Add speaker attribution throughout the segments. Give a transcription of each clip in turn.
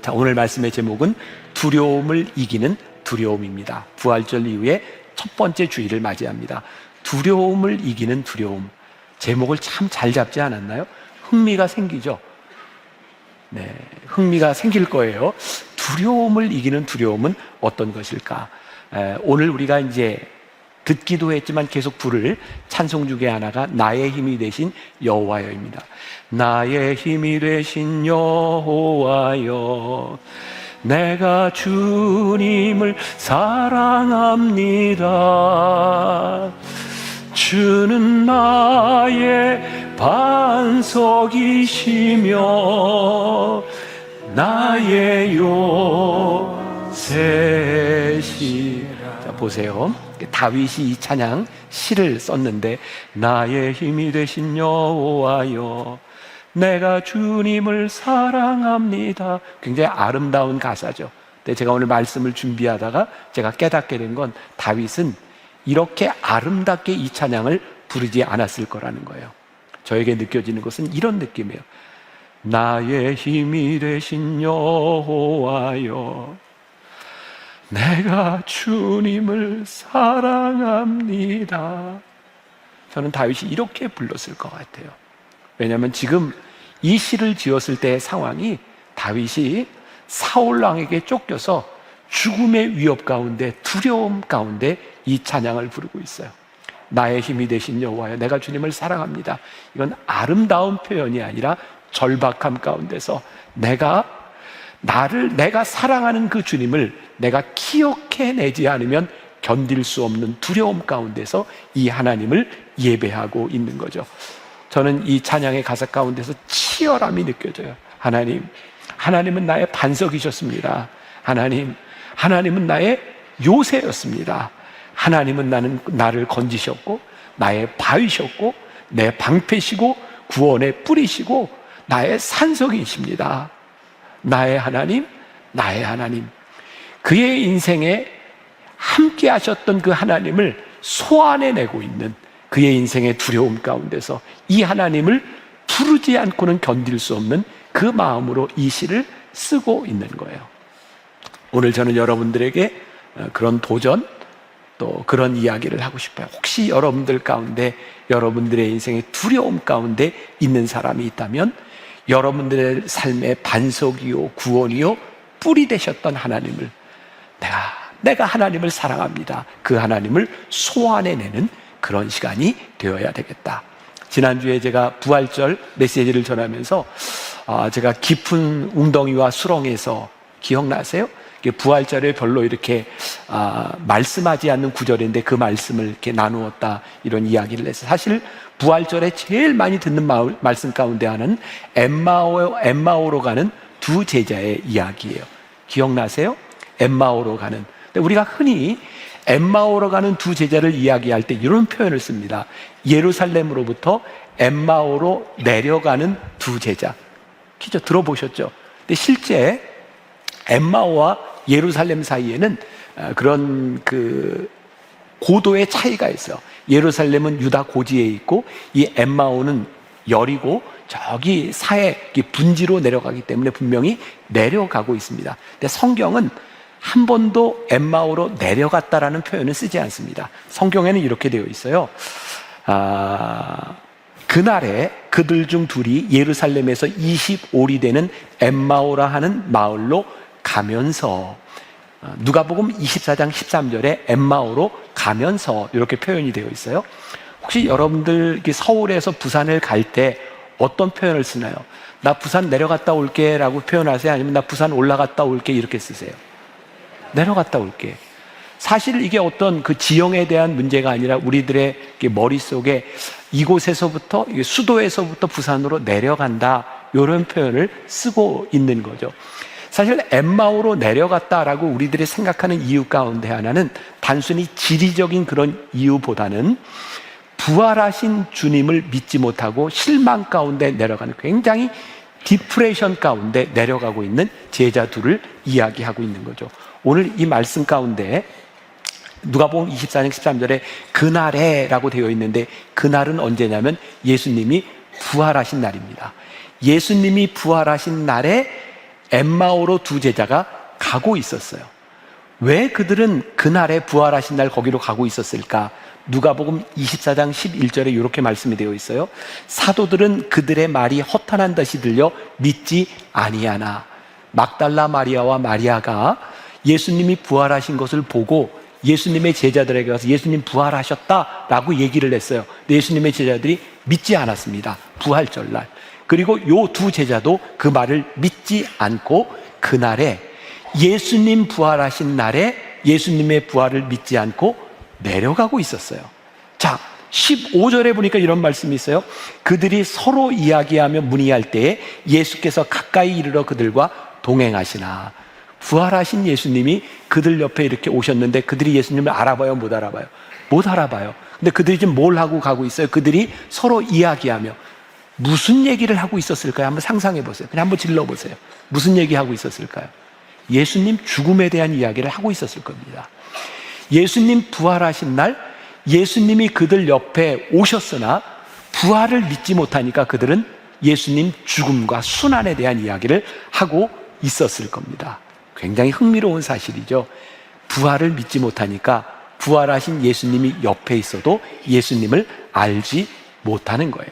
Speaker 1: 자, 오늘 말씀의 제목은 두려움을 이기는 두려움입니다. 부활절 이후에 첫 번째 주일을 맞이합니다. 두려움을 이기는 두려움. 제목을 참 잘 잡지 않았나요? 흥미가 생기죠? 네, 흥미가 생길 거예요. 두려움을 이기는 두려움은 어떤 것일까? 오늘 우리가 이제 듣기도 했지만 계속 부를 찬송 중에 하나가 나의 힘이 되신 여호와여입니다. 나의 힘이 되신 여호와여, 내가 주님을 사랑합니다. 주는 나의 반석이시며 나의 요새시라. 자, 보세요. 다윗이 이 찬양 시를 썼는데, 나의 힘이 되신 여호와여, 내가 주님을 사랑합니다. 굉장히 아름다운 가사죠. 근데 제가 오늘 말씀을 준비하다가 제가 깨닫게 된 건 다윗은 이렇게 아름답게 이 찬양을 부르지 않았을 거라는 거예요. 저에게 느껴지는 것은 이런 느낌이에요. 나의 힘이 되신 여호와여, 내가 주님을 사랑합니다. 저는 다윗이 이렇게 불렀을 것 같아요. 왜냐하면 지금 이 시를 지었을 때의 상황이 다윗이 사울 왕에게 쫓겨서 죽음의 위협 가운데, 두려움 가운데 이 찬양을 부르고 있어요. 나의 힘이 되신 여호와여, 내가 주님을 사랑합니다. 이건 아름다운 표현이 아니라 절박함 가운데서 내가 사랑하는 그 주님을 내가 기억해내지 않으면 견딜 수 없는 두려움 가운데서 이 하나님을 예배하고 있는 거죠. 저는 이 찬양의 가사 가운데서 치열함이 느껴져요. 하나님은 나의 반석이셨습니다. 하나님은 나의 요새였습니다. 하나님은 나를 건지셨고 나의 바위셨고 내 방패시고 구원의 뿌리시고 나의 산성이십니다. 나의 하나님. 그의 인생에 함께 하셨던 그 하나님을 소환해내고 있는 그의 인생의 두려움 가운데서 이 하나님을 부르지 않고는 견딜 수 없는 그 마음으로 이 시를 쓰고 있는 거예요. 오늘 저는 여러분들에게 그런 도전, 또 그런 이야기를 하고 싶어요. 혹시 여러분들 가운데 여러분들의 인생의 두려움 가운데 있는 사람이 있다면 여러분들의 삶의 반석이요 구원이요 뿌리 되셨던 하나님을 내가 하나님을 사랑합니다. 그 하나님을 소환해내는 그런 시간이 되어야 되겠다. 지난주에 제가 부활절 메시지를 전하면서 제가 깊은 웅덩이와 수렁에서, 기억나세요? 부활절에 별로 이렇게 말씀하지 않는 구절인데 그 말씀을 이렇게 나누었다, 이런 이야기를 했어요. 사실 부활절에 제일 많이 듣는 말씀 가운데 하나는 엠마오로 가는 두 제자의 이야기예요. 기억나세요? 엠마오로 가는. 근데 우리가 흔히 엠마오로 가는 두 제자를 이야기할 때 이런 표현을 씁니다. 예루살렘으로부터 엠마오로 내려가는 두 제자. 기죠? 들어보셨죠? 근데 실제 엠마오와 예루살렘 사이에는 그런 고도의 차이가 있어요. 예루살렘은 유다 고지에 있고 이 엠마오는 여리고 저기 사해 분지로 내려가기 때문에 분명히 내려가고 있습니다. 근데 성경은 한 번도 엠마오로 내려갔다라는 표현을 쓰지 않습니다. 성경에는 이렇게 되어 있어요. 그날에 그들 중 둘이 예루살렘에서 25리 되는 엠마오라 하는 마을로 가면서, 누가복음 24장 13절에 엠마오로 가면서 이렇게 표현이 되어 있어요. 혹시 여러분들 서울에서 부산을 갈 때 어떤 표현을 쓰나요? 나 부산 내려갔다 올게 라고 표현하세요? 아니면 나 부산 올라갔다 올게 이렇게 쓰세요? 내려갔다 올게. 사실 이게 어떤 그 지형에 대한 문제가 아니라 우리들의 머릿속에 이곳에서부터, 수도에서부터 부산으로 내려간다, 이런 표현을 쓰고 있는 거죠. 사실 엠마오로 내려갔다라고 우리들이 생각하는 이유 가운데 하나는 단순히 지리적인 그런 이유보다는 부활하신 주님을 믿지 못하고 실망 가운데 내려가는, 굉장히 디프레션 가운데 내려가고 있는 제자 둘을 이야기하고 있는 거죠. 오늘 이 말씀 가운데 누가복음 24장 13절에 그날에 라고 되어 있는데, 그날은 언제냐면 예수님이 부활하신 날입니다. 예수님이 부활하신 날에 엠마오로 두 제자가 가고 있었어요. 왜 그들은 그날에 부활하신 날 거기로 가고 있었을까? 누가복음 24장 11절에 이렇게 말씀이 되어 있어요. 사도들은 그들의 말이 허탄한 듯이 들려 믿지 아니하나. 막달라 마리아와 마리아가 예수님이 부활하신 것을 보고 예수님의 제자들에게 가서 예수님 부활하셨다라고 얘기를 했어요. 근데 예수님의 제자들이 믿지 않았습니다. 부활절날. 그리고 요 두 제자도 그 말을 믿지 않고 그날에 예수님 부활하신 날에 예수님의 부활을 믿지 않고 내려가고 있었어요. 자, 15절에 보니까 이런 말씀이 있어요. 그들이 서로 이야기하며 문의할 때에 예수께서 가까이 이르러 그들과 동행하시나. 부활하신 예수님이 그들 옆에 이렇게 오셨는데 그들이 예수님을 알아봐요? 못 알아봐요? 못 알아봐요. 근데 그들이 지금 뭘 하고 가고 있어요? 그들이 서로 이야기하며 무슨 얘기를 하고 있었을까요? 한번 상상해 보세요. 그냥 한번 질러 보세요. 무슨 얘기하고 있었을까요? 예수님 죽음에 대한 이야기를 하고 있었을 겁니다. 예수님 부활하신 날 예수님이 그들 옆에 오셨으나 부활을 믿지 못하니까 그들은 예수님 죽음과 순환에 대한 이야기를 하고 있었을 겁니다. 굉장히 흥미로운 사실이죠. 부활을 믿지 못하니까 부활하신 예수님이 옆에 있어도 예수님을 알지 못하는 거예요.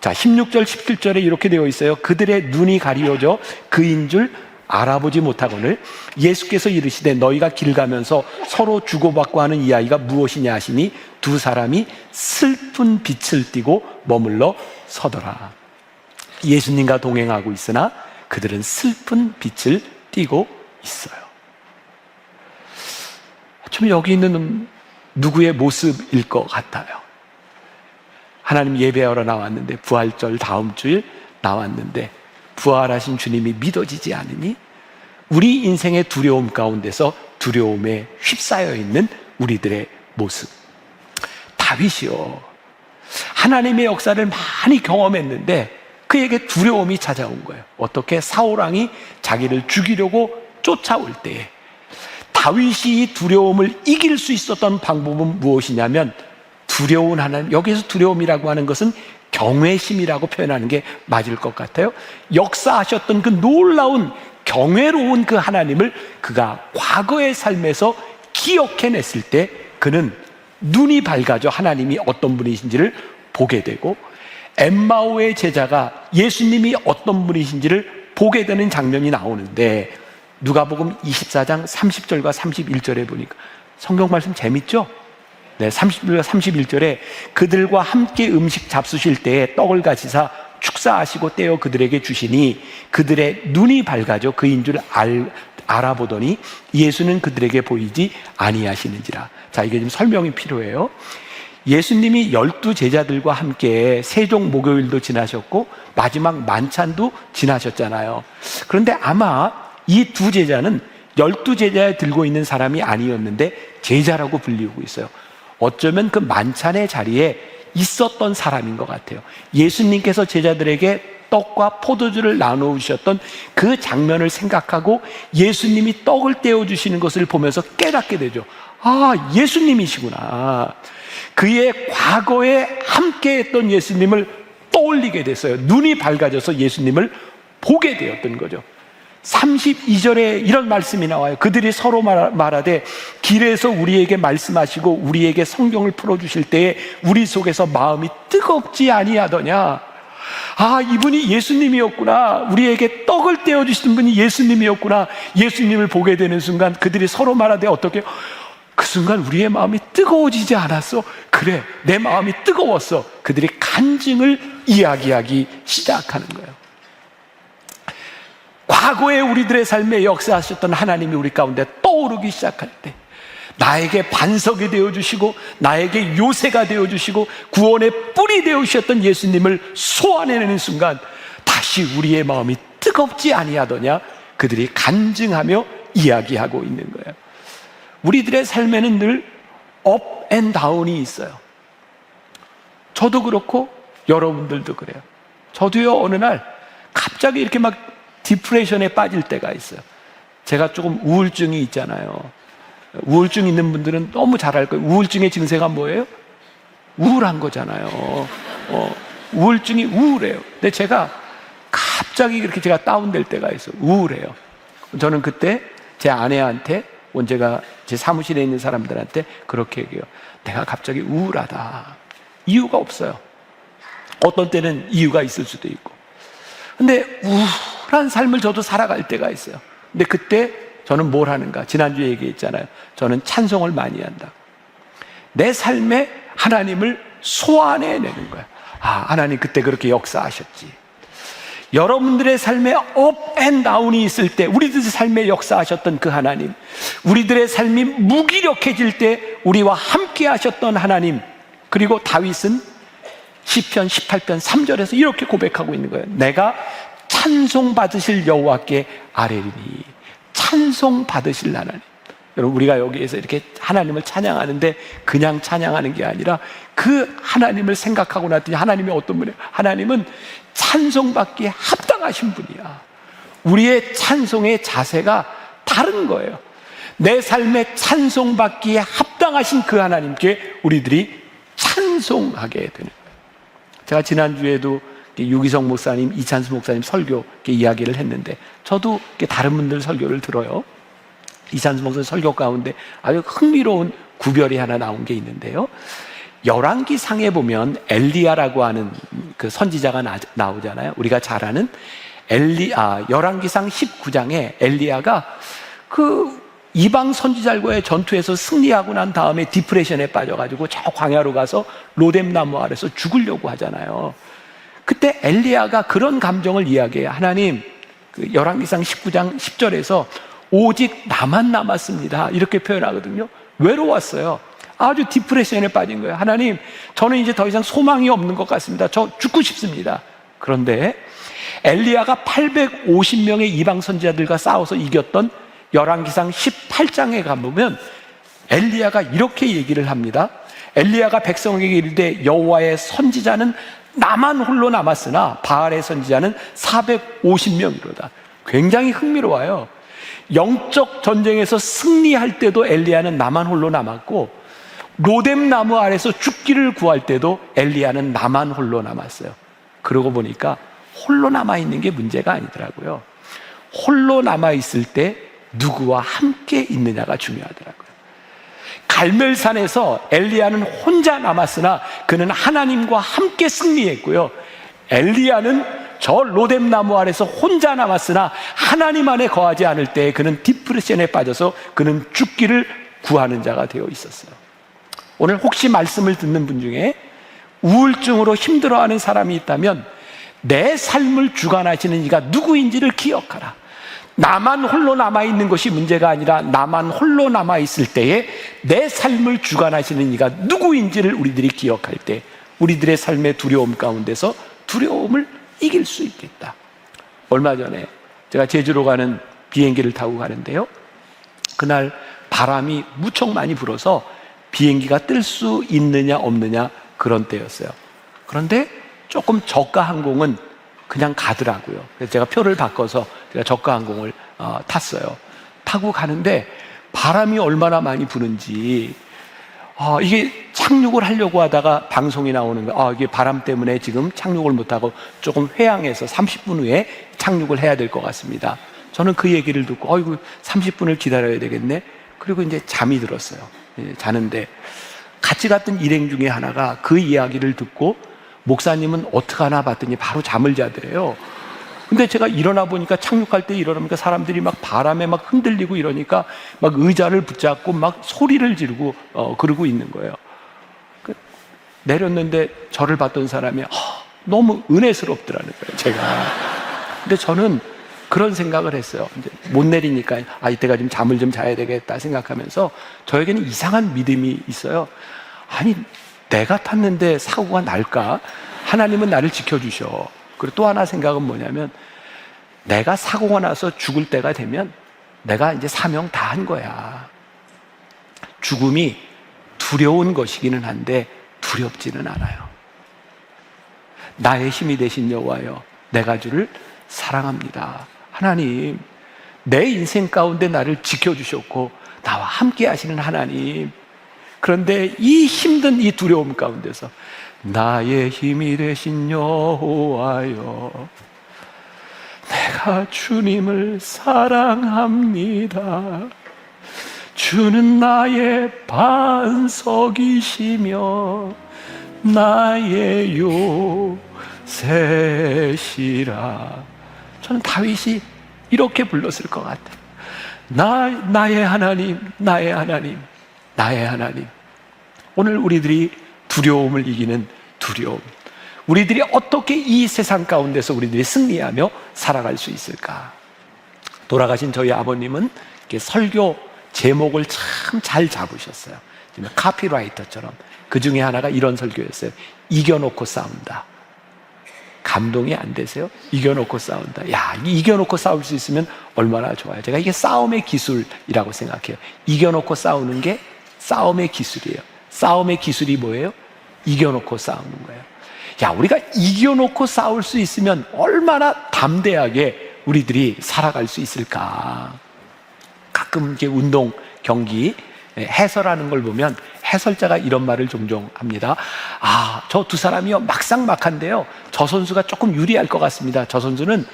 Speaker 1: 자, 16절 17절에 이렇게 되어 있어요. 그들의 눈이 가리워져 그인 줄 알아보지 못하거늘 예수께서 이르시되 너희가 길 가면서 서로 주고받고 하는 이야기가 무엇이냐 하시니 두 사람이 슬픈 빛을 띠고 머물러 서더라. 예수님과 동행하고 있으나 그들은 슬픈 빛을 띠고 있어요. 좀 여기 있는 누구의 모습일 것 같아요. 하나님 예배하러 나왔는데 부활절 다음 주일 나왔는데 부활하신 주님이 믿어지지 않으니 우리 인생의 두려움 가운데서 두려움에 휩싸여 있는 우리들의 모습. 다윗이요, 하나님의 역사를 많이 경험했는데 그에게 두려움이 찾아온 거예요. 어떻게? 사울왕이 자기를 죽이려고 쫓아올 때에 다윗이 이 두려움을 이길 수 있었던 방법은 무엇이냐면 두려운 하나님, 여기서 두려움이라고 하는 것은 경외심이라고 표현하는 게 맞을 것 같아요. 역사하셨던 그 놀라운 경외로운 그 하나님을 그가 과거의 삶에서 기억해냈을 때 그는 눈이 밝아져 하나님이 어떤 분이신지를 보게 되고 엠마오의 제자가 예수님이 어떤 분이신지를 보게 되는 장면이 나오는데 누가복음 24장 30절과 31절에 보니까 성경 말씀 재밌죠? 네, 30절과 31절에 그들과 함께 음식 잡수실 때에 떡을 가지사 축사하시고 떼어 그들에게 주시니 그들의 눈이 밝아져 그인 줄 알아보더니 예수는 그들에게 보이지 아니하시는지라. 자, 이게 좀 설명이 필요해요. 예수님이 12 제자들과 함께 세종 목요일도 지나셨고 마지막 만찬도 지나셨잖아요. 그런데 아마 이 두 제자는 12 제자에 들고 있는 사람이 아니었는데 제자라고 불리고 있어요. 어쩌면 그 만찬의 자리에 있었던 사람인 것 같아요. 예수님께서 제자들에게 떡과 포도주를 나누셨던 그 장면을 생각하고 예수님이 떡을 떼어주시는 것을 보면서 깨닫게 되죠. 아, 예수님이시구나. 그의 과거에 함께했던 예수님을 떠올리게 됐어요. 눈이 밝아져서 예수님을 보게 되었던 거죠. 32절에 이런 말씀이 나와요. 그들이 서로 말하되 길에서 우리에게 말씀하시고 우리에게 성경을 풀어주실 때에 우리 속에서 마음이 뜨겁지 아니하더냐. 아, 이분이 예수님이었구나. 우리에게 떡을 떼어주시는 분이 예수님이었구나. 예수님을 보게 되는 순간 그들이 서로 말하되 어떻게, 그 순간 우리의 마음이 뜨거워지지 않았어? 그래, 내 마음이 뜨거웠어. 그들이 간증을 이야기하기 시작하는 거예요. 과거에 우리들의 삶에 역사하셨던 하나님이 우리 가운데 떠오르기 시작할 때 나에게 반석이 되어주시고 나에게 요새가 되어주시고 구원의 뿔이 되어주셨던 예수님을 소환해내는 순간 다시 우리의 마음이 뜨겁지 아니하더냐. 그들이 간증하며 이야기하고 있는 거예요. 우리들의 삶에는 늘 업 앤 다운이 있어요. 저도 그렇고 여러분들도 그래요. 저도요, 어느 날 갑자기 이렇게 막 디프레션에 빠질 때가 있어요. 제가 조금 우울증이 있잖아요. 우울증 있는 분들은 너무 잘 알 거예요. 우울증의 증세가 뭐예요? 우울한 거잖아요. 우울증이 우울해요. 근데 제가 갑자기 그렇게 제가 다운될 때가 있어요. 우울해요. 저는 그때 제 아내한테, 제가 제 사무실에 있는 사람들한테 그렇게 얘기해요. 내가 갑자기 우울하다. 이유가 없어요. 어떤 때는 이유가 있을 수도 있고. 근데 우울한 삶을 저도 살아갈 때가 있어요. 근데 그때 저는 뭘 하는가? 지난주에 얘기했잖아요. 저는 찬송을 많이 한다. 내 삶에 하나님을 소환해내는 거야. 아, 하나님 그때 그렇게 역사하셨지. 여러분들의 삶에 업 앤 다운이 있을 때 우리들의 삶에 역사하셨던 그 하나님, 우리들의 삶이 무기력해질 때 우리와 함께 하셨던 하나님. 그리고 다윗은 시편 18편 3절에서 이렇게 고백하고 있는 거예요. 내가 찬송 받으실 여호와께 아뢰리니. 찬송 받으실 하나님. 여러분, 우리가 여기에서 이렇게 하나님을 찬양하는데 그냥 찬양하는 게 아니라 그 하나님을 생각하고 났더니 하나님이 어떤 분이에요? 하나님은 찬송받기에 합당하신 분이야. 우리의 찬송의 자세가 다른 거예요. 내 삶에 찬송받기에 합당하신 그 하나님께 우리들이 찬송하게 되는 거예요. 제가 지난주에도 유기성 목사님, 이찬수 목사님 설교 이야기를 했는데, 저도 다른 분들 설교를 들어요. 이찬수 목사님 설교 가운데 아주 흥미로운 구별이 하나 나온 게 있는데요. 열왕기상에 보면 엘리야라고 하는 그 선지자가 나오잖아요. 우리가 잘 아는 열왕기상 19장에 엘리야가 그 이방 선지자들과의 전투에서 승리하고 난 다음에 디프레션에 빠져가지고 저 광야로 가서 로뎀나무 아래서 죽으려고 하잖아요. 그때 엘리야가 그런 감정을 이야기해요. 하나님, 그 열왕기상 19장 10절에서 오직 나만 남았습니다, 이렇게 표현하거든요. 외로웠어요. 아주 디프레션에 빠진 거예요. 하나님, 저는 이제 더 이상 소망이 없는 것 같습니다. 저 죽고 싶습니다. 그런데 엘리야가 850명의 이방 선지자들과 싸워서 이겼던 열왕기상 18장에 가보면 엘리야가 이렇게 얘기를 합니다. 엘리야가 백성에게 이르되 여호와의 선지자는 나만 홀로 남았으나 바알의 선지자는 450명이로다. 굉장히 흥미로워요. 영적 전쟁에서 승리할 때도 엘리야는 나만 홀로 남았고, 로뎀나무 아래서 죽기를 구할 때도 엘리야는 나만 홀로 남았어요. 그러고 보니까 홀로 남아있는 게 문제가 아니더라고요. 홀로 남아있을 때 누구와 함께 있느냐가 중요하더라고요. 갈멜산에서 엘리야는 혼자 남았으나 그는 하나님과 함께 승리했고요. 엘리야는 저 로뎀나무 아래서 혼자 남았으나 하나님 안에 거하지 않을 때 그는 디프레션에 빠져서 그는 죽기를 구하는 자가 되어 있었어요. 오늘 혹시 말씀을 듣는 분 중에 우울증으로 힘들어하는 사람이 있다면 내 삶을 주관하시는 이가 누구인지를 기억하라. 나만 홀로 남아있는 것이 문제가 아니라 나만 홀로 남아있을 때에 내 삶을 주관하시는 이가 누구인지를 우리들이 기억할 때 우리들의 삶의 두려움 가운데서 두려움을 이길 수 있겠다. 얼마 전에 제가 제주로 가는 비행기를 타고 가는데요, 그날 바람이 무척 많이 불어서 비행기가 뜰 수 있느냐 없느냐 그런 때였어요. 그런데 조금 저가 항공은 그냥 가더라고요. 그래서 제가 표를 바꿔서 제가 저가 항공을 탔어요. 타고 가는데 바람이 얼마나 많이 부는지, 이게 착륙을 하려고 하다가 방송이 나오는 거예요. 이게 바람 때문에 지금 착륙을 못하고 조금 회항해서 30분 후에 착륙을 해야 될 것 같습니다. 저는 그 얘기를 듣고 30분을 기다려야 되겠네. 그리고 이제 잠이 들었어요. 자는데 같이 갔던 일행 중에 하나가 그 이야기를 듣고 목사님은 어떡하나 봤더니 바로 잠을 자더래요. 근데 제가 일어나 보니까, 착륙할 때 일어나니까 사람들이 막 바람에 막 흔들리고 이러니까 막 의자를 붙잡고 막 소리를 지르고 그러고 있는 거예요. 내렸는데 저를 봤던 사람이 너무 은혜스럽더라는 거예요, 제가. 근데 저는 그런 생각을 했어요. 이제 못 내리니까 이때가 좀 잠을 좀 자야 되겠다 생각하면서 저에게는 이상한 믿음이 있어요. 아니, 내가 탔는데 사고가 날까? 하나님은 나를 지켜주셔. 그리고 또 하나 생각은 뭐냐면, 내가 사고가 나서 죽을 때가 되면 내가 이제 사명 다 한 거야. 죽음이 두려운 것이기는 한데 두렵지는 않아요. 나의 힘이 되신 여호와여, 내가 주를 사랑합니다. 하나님, 내 인생 가운데 나를 지켜주셨고 나와 함께 하시는 하나님, 그런데 이 힘든 이 두려움 가운데서 나의 힘이 되신 여호와여, 내가 주님을 사랑합니다. 주는 나의 반석이시며 나의 요새시라. 저는 다윗이 이렇게 불렀을 것 같아요. 나의 하나님, 나의 하나님, 나의 하나님. 오늘 우리들이 두려움을 이기는 두려움, 우리들이 어떻게 이 세상 가운데서 우리들이 승리하며 살아갈 수 있을까? 돌아가신 저희 아버님은 이렇게 설교 제목을 참 잘 잡으셨어요. 카피라이터처럼. 그 중에 하나가 이런 설교였어요. 이겨놓고 싸운다. 감동이 안 되세요? 이겨놓고 싸운다. 야, 이겨놓고 싸울 수 있으면 얼마나 좋아요. 제가 이게 싸움의 기술이라고 생각해요. 이겨놓고 싸우는 게 싸움의 기술이에요. 싸움의 기술이 뭐예요? 이겨놓고 싸우는 거예요. 야, 우리가 이겨놓고 싸울 수 있으면 얼마나 담대하게 우리들이 살아갈 수 있을까? 가끔 이렇게 운동 경기 해설하는 걸 보면 해설자가 이런 말을 종종 합니다. 아, 저 두 사람이요 막상막한데요, 저 선수가 조금 유리할 것 같습니다. 저 선수는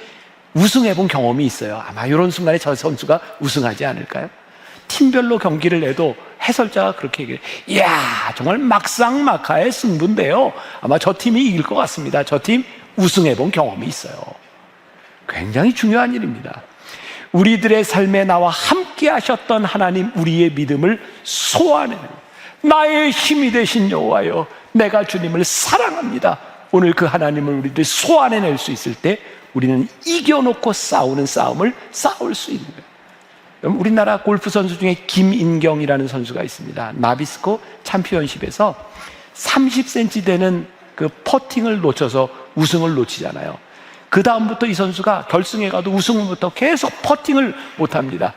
Speaker 1: 우승해본 경험이 있어요. 아마 이런 순간에 저 선수가 우승하지 않을까요? 팀별로 경기를 내도 해설자가 그렇게 얘기해요. 이야, 정말 막상막하의 승부인데요, 아마 저 팀이 이길 것 같습니다. 저 팀 우승해본 경험이 있어요. 굉장히 중요한 일입니다. 우리들의 삶에 나와 함께 하셨던 하나님, 우리의 믿음을 소환해내는, 나의 힘이 되신 여호와여, 내가 주님을 사랑합니다. 오늘 그 하나님을 우리들이 소환해낼 수 있을 때 우리는 이겨놓고 싸우는 싸움을 싸울 수 있는 거예요. 우리나라 골프 선수 중에 김인경이라는 선수가 있습니다. 나비스코 챔피언십에서 30cm 되는 그 퍼팅을 놓쳐서 우승을 놓치잖아요. 그 다음부터 이 선수가 결승에 가도 우승부터 계속 퍼팅을 못합니다.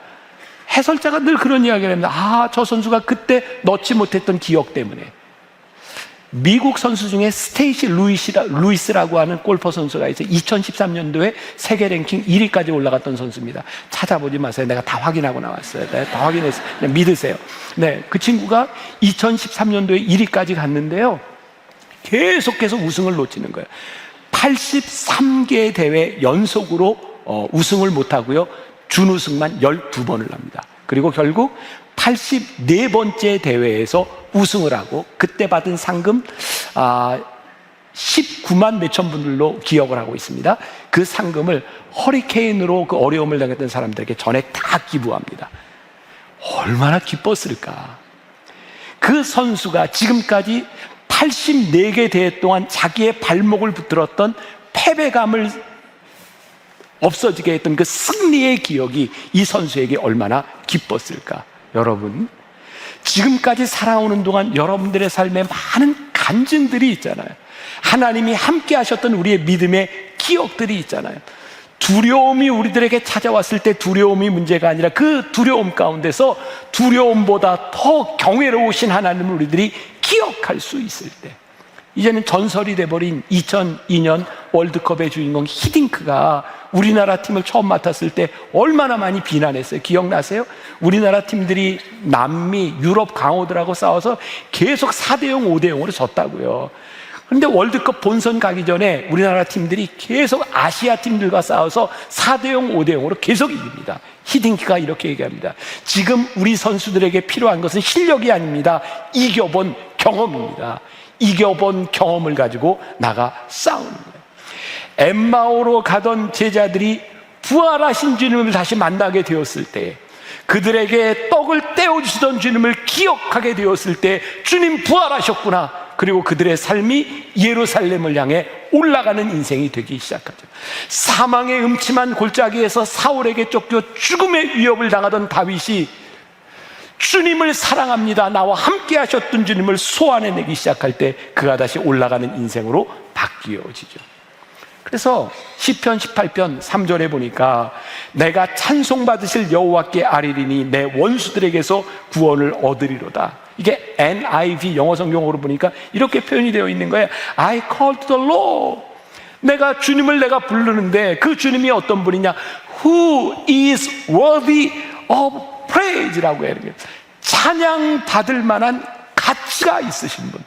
Speaker 1: 해설자가 늘 그런 이야기를 합니다. 아, 저 선수가 그때 넣지 못했던 기억 때문에. 미국 선수 중에 스테이시 루이스라고 하는 골퍼 선수가 있어요. 2013년도에 세계 랭킹 1위까지 올라갔던 선수입니다. 찾아보지 마세요. 내가 다 확인하고 나왔어요. 네, 다 확인했어요. 그냥 믿으세요. 네, 그 친구가 2013년도에 1위까지 갔는데요, 계속해서 우승을 놓치는 거예요. 83개 대회 연속으로 우승을 못하고요, 준우승만 12번을 합니다. 그리고 결국 84번째 대회에서 우승을 하고 그때 받은 상금 19만 몇천 분들로 기억을 하고 있습니다. 그 상금을 허리케인으로 그 어려움을 당했던 사람들에게 전액 다 기부합니다. 얼마나 기뻤을까. 그 선수가 지금까지 84개 대회 동안 자기의 발목을 붙들었던 패배감을 없어지게 했던 그 승리의 기억이 이 선수에게 얼마나 기뻤을까. 여러분, 지금까지 살아오는 동안 여러분들의 삶에 많은 간증들이 있잖아요. 하나님이 함께 하셨던 우리의 믿음의 기억들이 있잖아요. 두려움이 우리들에게 찾아왔을 때 두려움이 문제가 아니라 그 두려움 가운데서 두려움보다 더 경외로우신 하나님을 우리들이 기억할 수 있을 때, 이제는 전설이 돼버린 2002년 월드컵의 주인공 히딩크가 우리나라 팀을 처음 맡았을 때 얼마나 많이 비난했어요. 기억나세요? 우리나라 팀들이 남미, 유럽 강호들하고 싸워서 계속 4대0, 5대0으로 졌다고요. 그런데 월드컵 본선 가기 전에 우리나라 팀들이 계속 아시아 팀들과 싸워서 4대0, 5대0으로 계속 이깁니다. 히딩크가 이렇게 얘기합니다. 지금 우리 선수들에게 필요한 것은 실력이 아닙니다. 이겨본 경험입니다. 이겨본 경험을 가지고 나가 싸우는 거예요. 엠마오로 가던 제자들이 부활하신 주님을 다시 만나게 되었을 때, 그들에게 떡을 떼어주시던 주님을 기억하게 되었을 때, 주님 부활하셨구나. 그리고 그들의 삶이 예루살렘을 향해 올라가는 인생이 되기 시작하죠. 사망의 음침한 골짜기에서 사울에게 쫓겨 죽음의 위협을 당하던 다윗이 주님을 사랑합니다, 나와 함께 하셨던 주님을 소환해내기 시작할 때 그가 다시 올라가는 인생으로 바뀌어지죠. 그래서 시편 18편 3절에 보니까 내가 찬송받으실 여호와께 아뢰리니 내 원수들에게서 구원을 얻으리로다. 이게 NIV 영어 성경으로 보니까 이렇게 표현이 되어 있는 거예요. I call to the Lord. 내가 주님을 내가 부르는데 그 주님이 어떤 분이냐? Who is worthy of praise라고 해요. 찬양 받을 만한 가치가 있으신 분.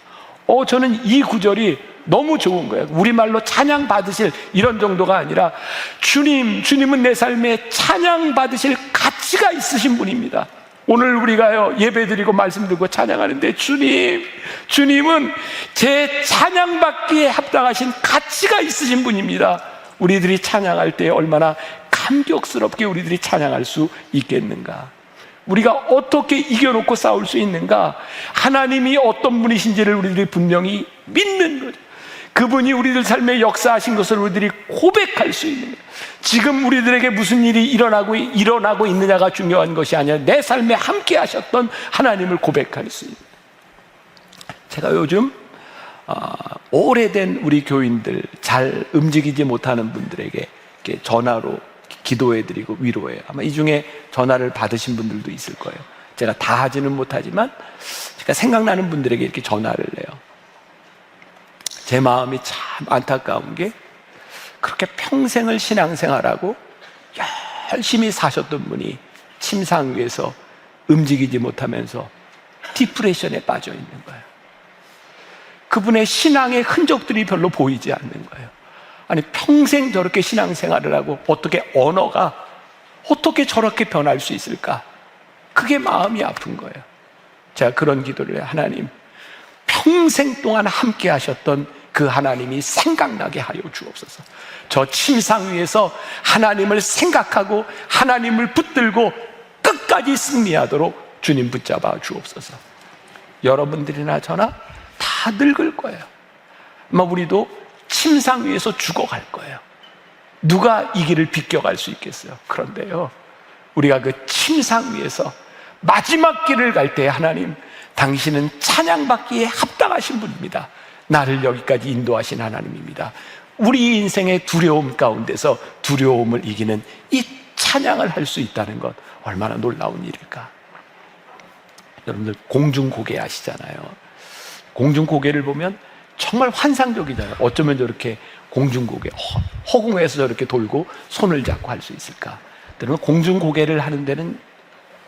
Speaker 1: 저는 이 구절이 너무 좋은 거예요. 우리말로 찬양 받으실 이런 정도가 아니라 주님은 내 삶에 찬양 받으실 가치가 있으신 분입니다. 오늘 우리가요 예배드리고 말씀드리고 찬양하는데 주님은 제 찬양받기에 합당하신 가치가 있으신 분입니다. 우리들이 찬양할 때 얼마나 감격스럽게 우리들이 찬양할 수 있겠는가? 우리가 어떻게 이겨놓고 싸울 수 있는가? 하나님이 어떤 분이신지를 우리들이 분명히 믿는 거죠. 그분이 우리들 삶에 역사하신 것을 우리들이 고백할 수 있는 거예요. 지금 우리들에게 무슨 일이 일어나고 있느냐가 중요한 것이 아니라 내 삶에 함께 하셨던 하나님을 고백할 수 있는 거예요. 제가 요즘 오래된 우리 교인들, 잘 움직이지 못하는 분들에게 이렇게 전화로 기도해드리고 위로해요. 아마 이 중에 전화를 받으신 분들도 있을 거예요. 제가 다 하지는 못하지만 제가 생각나는 분들에게 이렇게 전화를 해요. 제 마음이 참 안타까운 게 그렇게 평생을 신앙생활하고 열심히 사셨던 분이 침상 위에서 움직이지 못하면서 디프레션에 빠져 있는 거예요. 그분의 신앙의 흔적들이 별로 보이지 않는 거예요. 아니, 평생 저렇게 신앙생활을 하고 어떻게 언어가 어떻게 저렇게 변할 수 있을까? 그게 마음이 아픈 거예요. 제가 그런 기도를 해요. 하나님, 평생 동안 함께 하셨던 그 하나님이 생각나게 하여 주옵소서. 저 침상 위에서 하나님을 생각하고 하나님을 붙들고 끝까지 승리하도록 주님 붙잡아 주옵소서. 여러분들이나 저나 다 늙을 거예요. 아마 우리도 침상 위에서 죽어갈 거예요. 누가 이 길을 비껴갈 수 있겠어요? 그런데요, 우리가 그 침상 위에서 마지막 길을 갈 때 하나님, 당신은 찬양받기에 합당하신 분입니다. 나를 여기까지 인도하신 하나님입니다. 우리 인생의 두려움 가운데서 두려움을 이기는 이 찬양을 할 수 있다는 것, 얼마나 놀라운 일일까? 여러분들 공중고개 아시잖아요. 공중고개를 보면 정말 환상적이잖아요. 어쩌면 저렇게 공중고개, 허공에서 저렇게 돌고 손을 잡고 할 수 있을까? 여러분, 공중고개를 하는 데는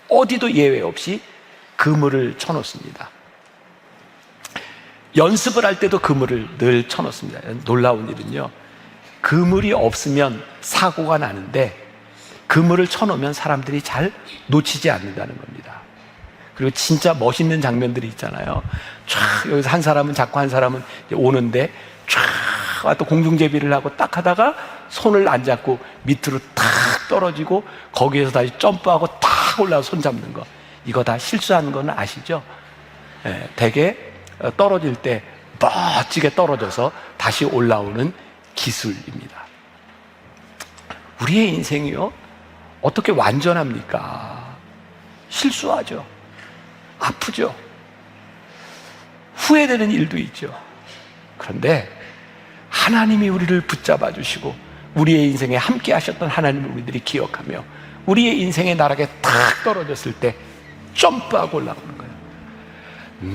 Speaker 1: 어디도 예외 없이 그물을 쳐놓습니다. 연습을 할 때도 그물을 늘 쳐놓습니다. 놀라운 일은요, 그물이 없으면 사고가 나는데 그물을 쳐놓으면 사람들이 잘 놓치지 않는다는 겁니다. 그리고 진짜 멋있는 장면들이 있잖아요. 촤, 여기서 한 사람은 잡고 한 사람은 오는데 촤, 또 공중제비를 하고 딱 하다가 손을 안 잡고 밑으로 탁 떨어지고 거기에서 다시 점프하고 탁 올라와서 손 잡는 거, 이거 다 실수하는 건 아시죠? 되게 떨어질 때 멋지게 떨어져서 다시 올라오는 기술입니다. 우리의 인생이요, 어떻게 완전합니까? 실수하죠. 아프죠. 후회되는 일도 있죠. 그런데 하나님이 우리를 붙잡아 주시고 우리의 인생에 함께 하셨던 하나님을 우리들이 기억하며 우리의 인생의 나락에 탁 떨어졌을 때 점프하고 올라오는 거예요.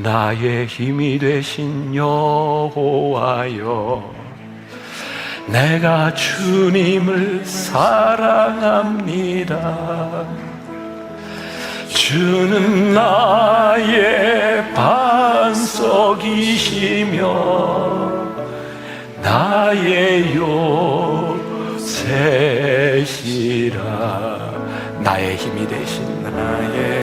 Speaker 1: 나의 힘이 되신 여호와여, 내가 주님을 사랑합니다. 주는 나의 반석이시며 나의 요새시라. 나의 힘이 되신 나의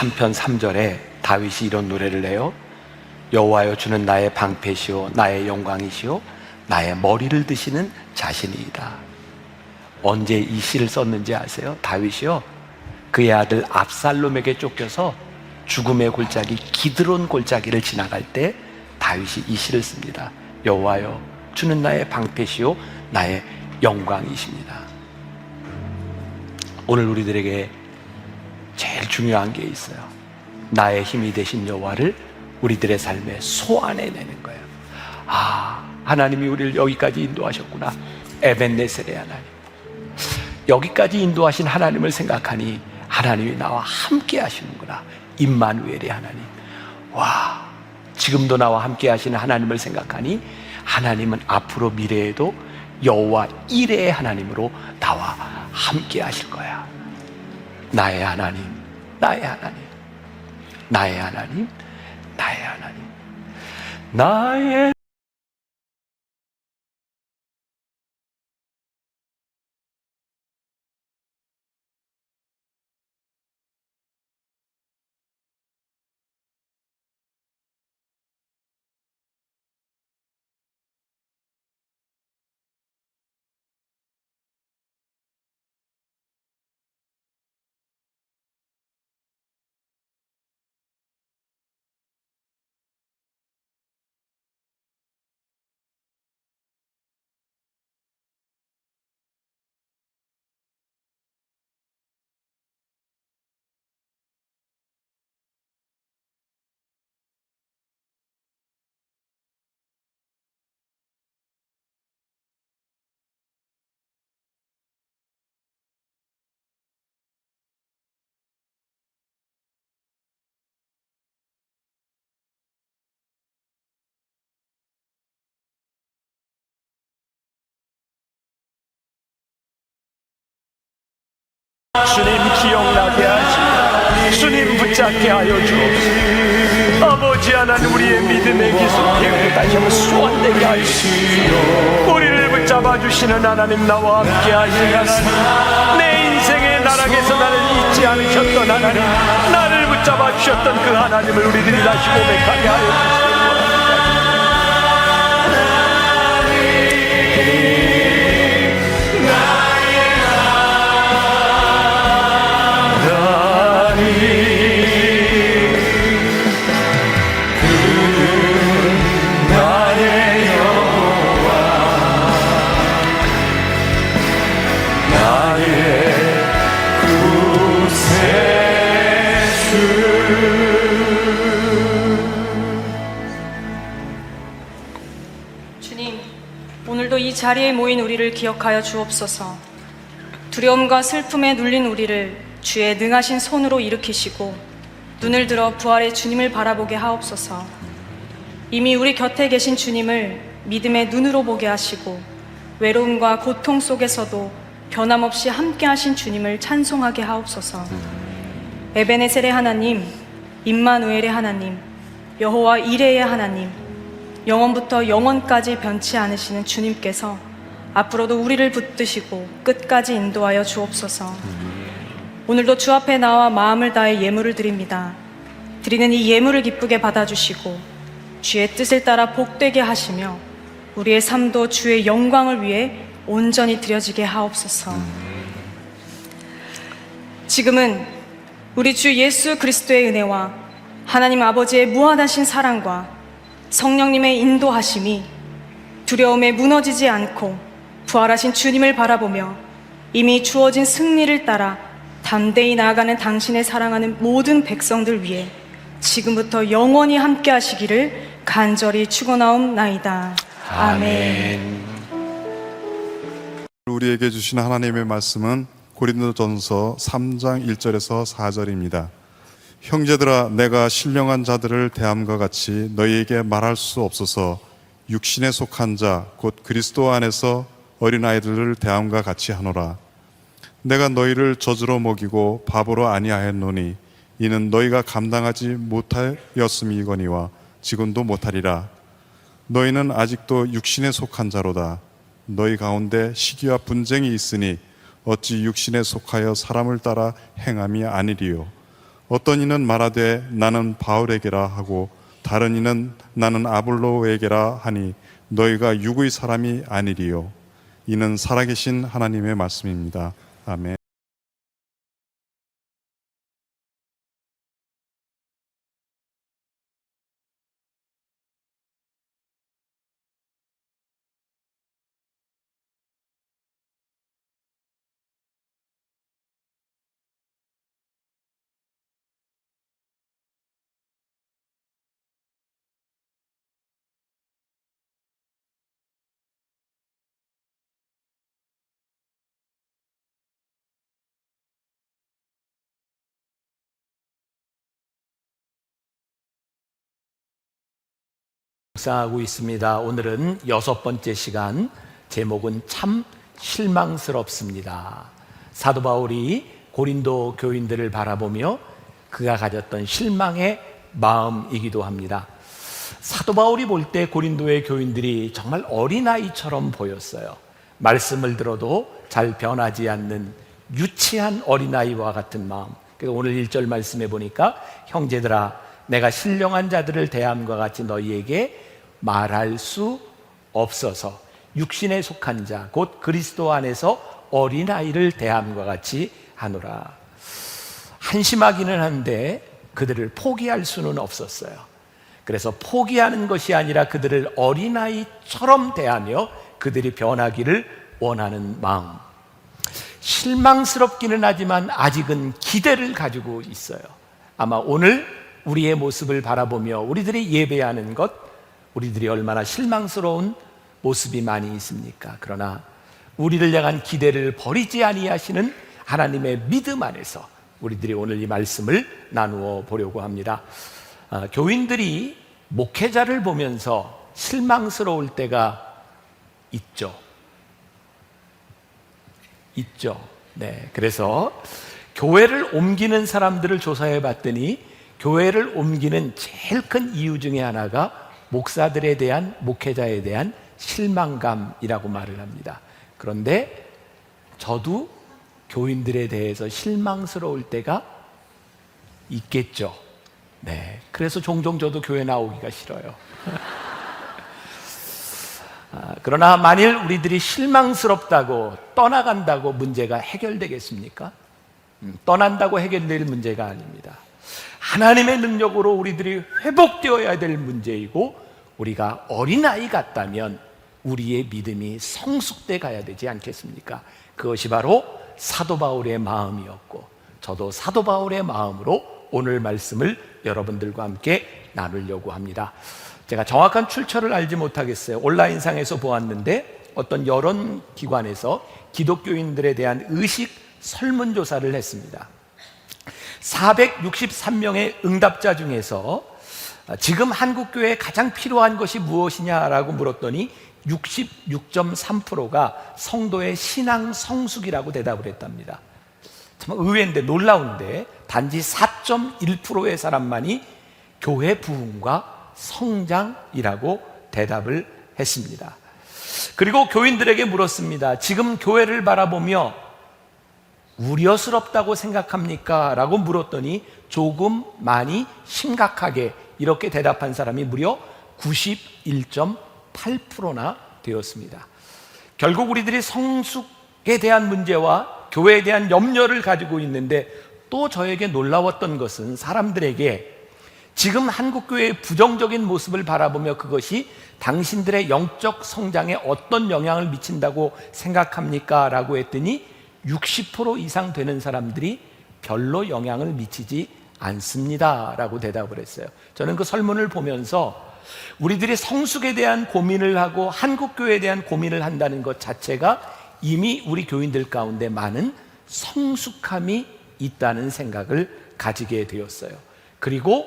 Speaker 1: 3편 3절에 다윗이 이런 노래를 해요. 여호와여, 주는 나의 방패시오 나의 영광이시오 나의 머리를 드시는 자신이다. 언제 이 시를 썼는지 아세요? 다윗이요, 그의 아들 압살롬에게 쫓겨서 죽음의 골짜기 기드론 골짜기를 지나갈 때 다윗이 이 시를 씁니다. 여호와여, 주는 나의 방패시오 나의 영광이십니다. 오늘 우리들에게 제일 중요한 게 있어요. 나의 힘이 되신 여호와를 우리들의 삶에 소환해내는 거예요. 하나님이 우리를 여기까지 인도하셨구나. 에벤네셀의 하나님, 여기까지 인도하신 하나님을 생각하니 하나님이 나와 함께 하시는구나. 임마누엘의 하나님. 와, 지금도 나와 함께 하시는 하나님을 생각하니 하나님은 앞으로 미래에도 여호와 이레의 하나님으로 나와 함께 하실 거야. 나의 하나님, 나의 하나님, 나의 하나님, 나의 하나님, 나의 주님 기억나게 하시고 주님 붙잡게 하여 주옵소서. 아버지 하나님, 우리의 믿음의 기술 배우고 다시 한번 소원되게 하여 주옵소서. 우리를 붙잡아 주시는 하나님, 나와 함께 하시옵소서. 내 인생의 나락에서 나를 잊지 않으셨던 하나님, 나를 붙잡아 주셨던 그 하나님을 우리들이 다시 고백하게 하여 주시옵소서.
Speaker 2: 주님, 오늘도 이 자리에 모인 우리를 기억하여 주옵소서. 두려움과 슬픔에 눌린 우리를 주의 능하신 손으로 일으키시고 눈을 들어 부활의 주님을 바라보게 하옵소서. 이미 우리 곁에 계신 주님을 믿음의 눈으로 보게 하시고 외로움과 고통 속에서도 변함없이 함께 하신 주님을 찬송하게 하옵소서. 에베네셀의 하나님, 임마누엘의 하나님, 여호와 이레의 하나님, 영원부터 영원까지 변치 않으시는 주님께서 앞으로도 우리를 붙드시고 끝까지 인도하여 주옵소서. 오늘도 주 앞에 나와 마음을 다해 예물을 드립니다. 드리는 이 예물을 기쁘게 받아주시고 주의 뜻을 따라 복되게 하시며 우리의 삶도 주의 영광을 위해 온전히 드려지게 하옵소서. 지금은 우리 주 예수 그리스도의 은혜와 하나님 아버지의 무한하신 사랑과 성령님의 인도하심이 두려움에 무너지지 않고 부활하신 주님을 바라보며 이미 주어진 승리를 따라 담대히 나아가는 당신의 사랑하는 모든 백성들 위해 지금부터 영원히 함께 하시기를 간절히 축원하옵나이다. 아멘.
Speaker 3: 우리에게 주신 하나님의 말씀은 고린도전서 3장 1절에서 4절입니다. 형제들아, 내가 신령한 자들을 대함과 같이 너희에게 말할 수 없어서 육신에 속한 자 곧 그리스도 안에서 어린아이들을 대함과 같이 하노라. 내가 너희를 저주로 먹이고 바보로 아니하였노니 이는 너희가 감당하지 못하였음이거니와 지금도 못하리라. 너희는 아직도 육신에 속한 자로다. 너희 가운데 시기와 분쟁이 있으니 어찌 육신에 속하여 사람을 따라 행함이 아니리요. 어떤 이는 말하되 나는 바울에게라 하고 다른 이는 나는 아볼로에게라 하니 너희가 육의 사람이 아니리요. 이는 살아계신 하나님의 말씀입니다. 아멘.
Speaker 1: 묵상하고 있습니다. 오늘은 6번째 시간, 제목은 참 실망스럽습니다. 사도 바울이 고린도 교인들을 바라보며 그가 가졌던 실망의 마음이기도 합니다. 사도 바울이 볼 때 고린도의 교인들이 정말 어린아이처럼 보였어요. 말씀을 들어도 잘 변하지 않는 유치한 어린아이와 같은 마음. 그래서 오늘 1절 말씀해 보니까 형제들아 내가 신령한 자들을 대함과 같이 너희에게 말할 수 없어서 육신에 속한 자 곧 그리스도 안에서 어린아이를 대함과 같이 하노라. 한심하기는 한데 그들을 포기할 수는 없었어요. 그래서 포기하는 것이 아니라 그들을 어린아이처럼 대하며 그들이 변하기를 원하는 마음. 실망스럽기는 하지만 아직은 기대를 가지고 있어요. 아마 오늘 우리의 모습을 바라보며 우리들이 예배하는 것, 우리들이 얼마나 실망스러운 모습이 많이 있습니까? 그러나 우리를 향한 기대를 버리지 아니하시는 하나님의 믿음 안에서 우리들이 오늘 이 말씀을 나누어 보려고 합니다. 교인들이 목회자를 보면서 실망스러울 때가 있죠. 네, 그래서 교회를 옮기는 사람들을 조사해 봤더니 교회를 옮기는 제일 큰 이유 중에 하나가 목사들에 대한, 목회자에 대한 실망감이라고 말을 합니다. 그런데 저도 교인들에 대해서 실망스러울 때가 있겠죠. 네, 그래서 종종 저도 교회 나오기가 싫어요. 그러나 만일 우리들이 실망스럽다고 떠나간다고 문제가 해결되겠습니까? 떠난다고 해결될 문제가 아닙니다. 하나님의 능력으로 우리들이 회복되어야 될 문제이고, 우리가 어린아이 같다면 우리의 믿음이 성숙돼 가야 되지 않겠습니까? 그것이 바로 사도 바울의 마음이었고, 저도 사도 바울의 마음으로 오늘 말씀을 여러분들과 함께 나누려고 합니다. 제가 정확한 출처를 알지 못하겠어요. 온라인상에서 보았는데 어떤 여론기관에서 기독교인들에 대한 의식 설문조사를 했습니다. 463명의 응답자 중에서 지금 한국교회에 가장 필요한 것이 무엇이냐라고 물었더니 66.3%가 성도의 신앙 성숙이라고 대답을 했답니다. 참 의외인데, 놀라운데 단지 4.1%의 사람만이 교회 부흥과 성장이라고 대답을 했습니다. 그리고 교인들에게 물었습니다. 지금 교회를 바라보며 우려스럽다고 생각합니까? 라고 물었더니 조금, 많이, 심각하게 이렇게 대답한 사람이 무려 91.8%나 되었습니다. 결국 우리들이 성숙에 대한 문제와 교회에 대한 염려를 가지고 있는데, 또 저에게 놀라웠던 것은 사람들에게 지금 한국교회의 부정적인 모습을 바라보며 그것이 당신들의 영적 성장에 어떤 영향을 미친다고 생각합니까? 라고 했더니 60% 이상 되는 사람들이 별로 영향을 미치지 않습니다 라고 대답을 했어요. 저는 그 설문을 보면서 우리들이 성숙에 대한 고민을 하고 한국교회에 대한 고민을 한다는 것 자체가 이미 우리 교인들 가운데 많은 성숙함이 있다는 생각을 가지게 되었어요. 그리고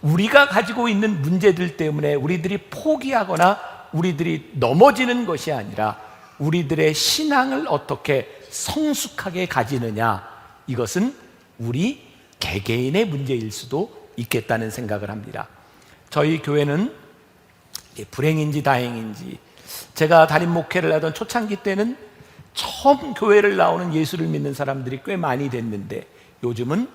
Speaker 1: 우리가 가지고 있는 문제들 때문에 우리들이 포기하거나 우리들이 넘어지는 것이 아니라 우리들의 신앙을 어떻게 성숙하게 가지느냐, 이것은 우리 개개인의 문제일 수도 있겠다는 생각을 합니다. 저희 교회는 불행인지 다행인지, 제가 담임 목회를 하던 초창기 때는 처음 교회를 나오는 예수를 믿는 사람들이 꽤 많이 됐는데 요즘은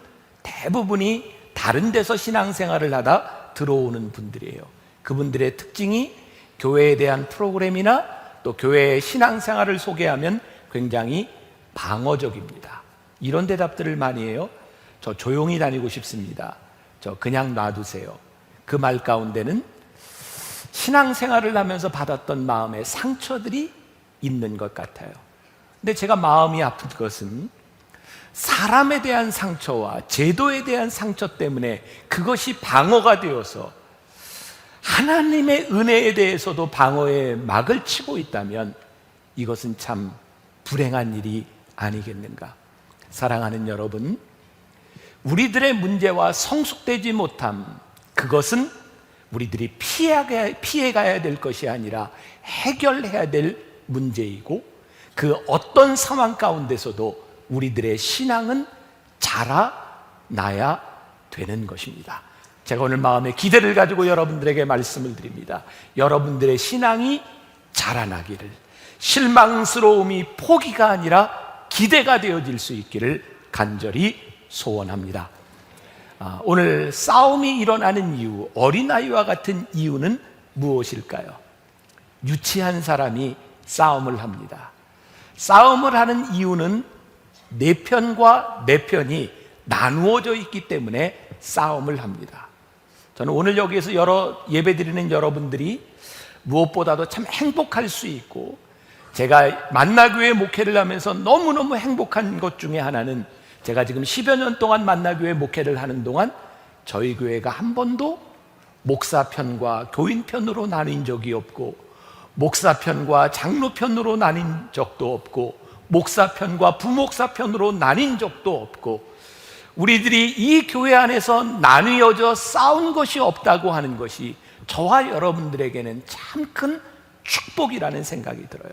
Speaker 1: 대부분이 다른 데서 신앙생활을 하다 들어오는 분들이에요. 그분들의 특징이 교회에 대한 프로그램이나 또 교회의 신앙생활을 소개하면 굉장히 방어적입니다. 이런 대답들을 많이 해요. 저 조용히 다니고 싶습니다. 저 그냥 놔두세요. 그 말 가운데는 신앙생활을 하면서 받았던 마음의 상처들이 있는 것 같아요. 근데 제가 마음이 아픈 것은 사람에 대한 상처와 제도에 대한 상처 때문에 그것이 방어가 되어서 하나님의 은혜에 대해서도 방어의 막을 치고 있다면 이것은 참 불행한 일이 아니겠는가. 사랑하는 여러분, 우리들의 문제와 성숙되지 못함, 그것은 우리들이 피해가야 될 것이 아니라 해결해야 될 문제이고, 그 어떤 상황 가운데서도 우리들의 신앙은 자라나야 되는 것입니다. 제가 오늘 마음에 기대를 가지고 여러분들에게 말씀을 드립니다. 여러분들의 신앙이 자라나기를, 실망스러움이 포기가 아니라 기대가 되어질 수 있기를 간절히 소원합니다. 오늘 싸움이 일어나는 이유, 어린아이와 같은 이유는 무엇일까요? 유치한 사람이 싸움을 합니다. 싸움을 하는 이유는 내 편과 내 편이 나누어져 있기 때문에 싸움을 합니다. 저는 오늘 여기에서 여러 예배드리는 여러분들이 무엇보다도 참 행복할 수 있고, 제가 만나교회 목회를 하면서 너무너무 행복한 것 중에 하나는, 제가 지금 10여 년 동안 만나교회 목회를 하는 동안 저희 교회가 한 번도 목사 편과 교인 편으로 나뉜 적이 없고, 목사 편과 장로 편으로 나뉜 적도 없고, 목사 편과 부목사 편으로 나뉜 적도 없고, 우리들이 이 교회 안에서 나뉘어져 싸운 것이 없다고 하는 것이 저와 여러분들에게는 참 큰 축복이라는 생각이 들어요.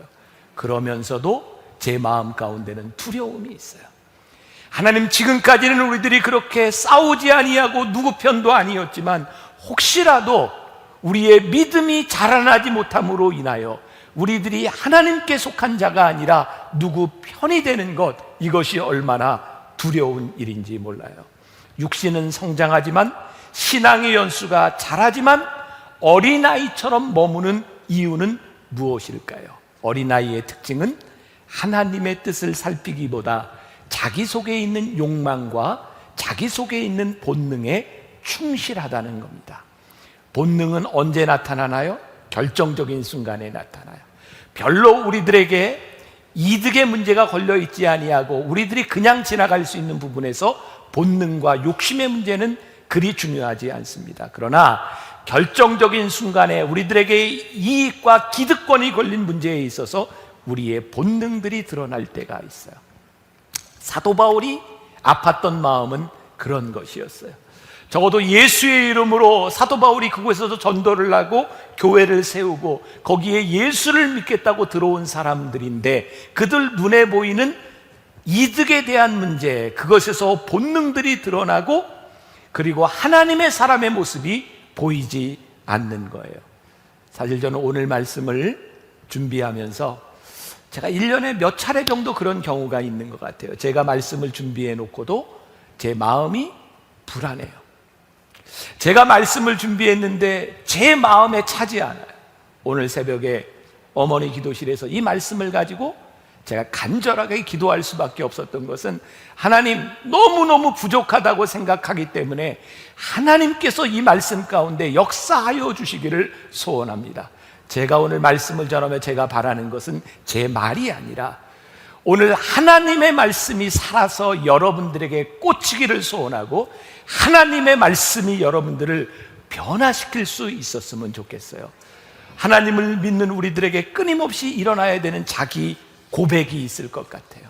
Speaker 1: 그러면서도 제 마음 가운데는 두려움이 있어요. 하나님, 지금까지는 우리들이 그렇게 싸우지 아니하고 누구 편도 아니었지만 혹시라도 우리의 믿음이 자라나지 못함으로 인하여 우리들이 하나님께 속한 자가 아니라 누구 편이 되는 것, 이것이 얼마나 두려운 일인지 몰라요. 육신은 성장하지만 신앙의 연수가 자라지만 어린아이처럼 머무는 이유는 무엇일까요? 어린아이의 특징은 하나님의 뜻을 살피기보다 자기 속에 있는 욕망과 자기 속에 있는 본능에 충실하다는 겁니다. 본능은 언제 나타나나요? 결정적인 순간에 나타나요. 별로 우리들에게 이득의 문제가 걸려 있지 아니하고 우리들이 그냥 지나갈 수 있는 부분에서 본능과 욕심의 문제는 그리 중요하지 않습니다. 그러나 결정적인 순간에 우리들에게 이익과 기득권이 걸린 문제에 있어서 우리의 본능들이 드러날 때가 있어요. 사도 바울이 아팠던 마음은 그런 것이었어요. 적어도 예수의 이름으로 사도 바울이 그곳에서 전도를 하고 교회를 세우고 거기에 예수를 믿겠다고 들어온 사람들인데, 그들 눈에 보이는 이득에 대한 문제, 그것에서 본능들이 드러나고 그리고 하나님의 사람의 모습이 보이지 않는 거예요. 사실 저는 오늘 말씀을 준비하면서 제가 1년에 몇 차례 정도 그런 경우가 있는 것 같아요. 제가 말씀을 준비해 놓고도 제 마음이 불안해요. 제가 말씀을 준비했는데 제 마음에 차지 않아요. 오늘 새벽에 어머니 기도실에서 이 말씀을 가지고 제가 간절하게 기도할 수밖에 없었던 것은, 하나님, 너무너무 부족하다고 생각하기 때문에 하나님께서 이 말씀 가운데 역사하여 주시기를 소원합니다. 제가 오늘 말씀을 전하며 제가 바라는 것은 제 말이 아니라 오늘 하나님의 말씀이 살아서 여러분들에게 꽂히기를 소원하고, 하나님의 말씀이 여러분들을 변화시킬 수 있었으면 좋겠어요. 하나님을 믿는 우리들에게 끊임없이 일어나야 되는 자기 고백이 있을 것 같아요.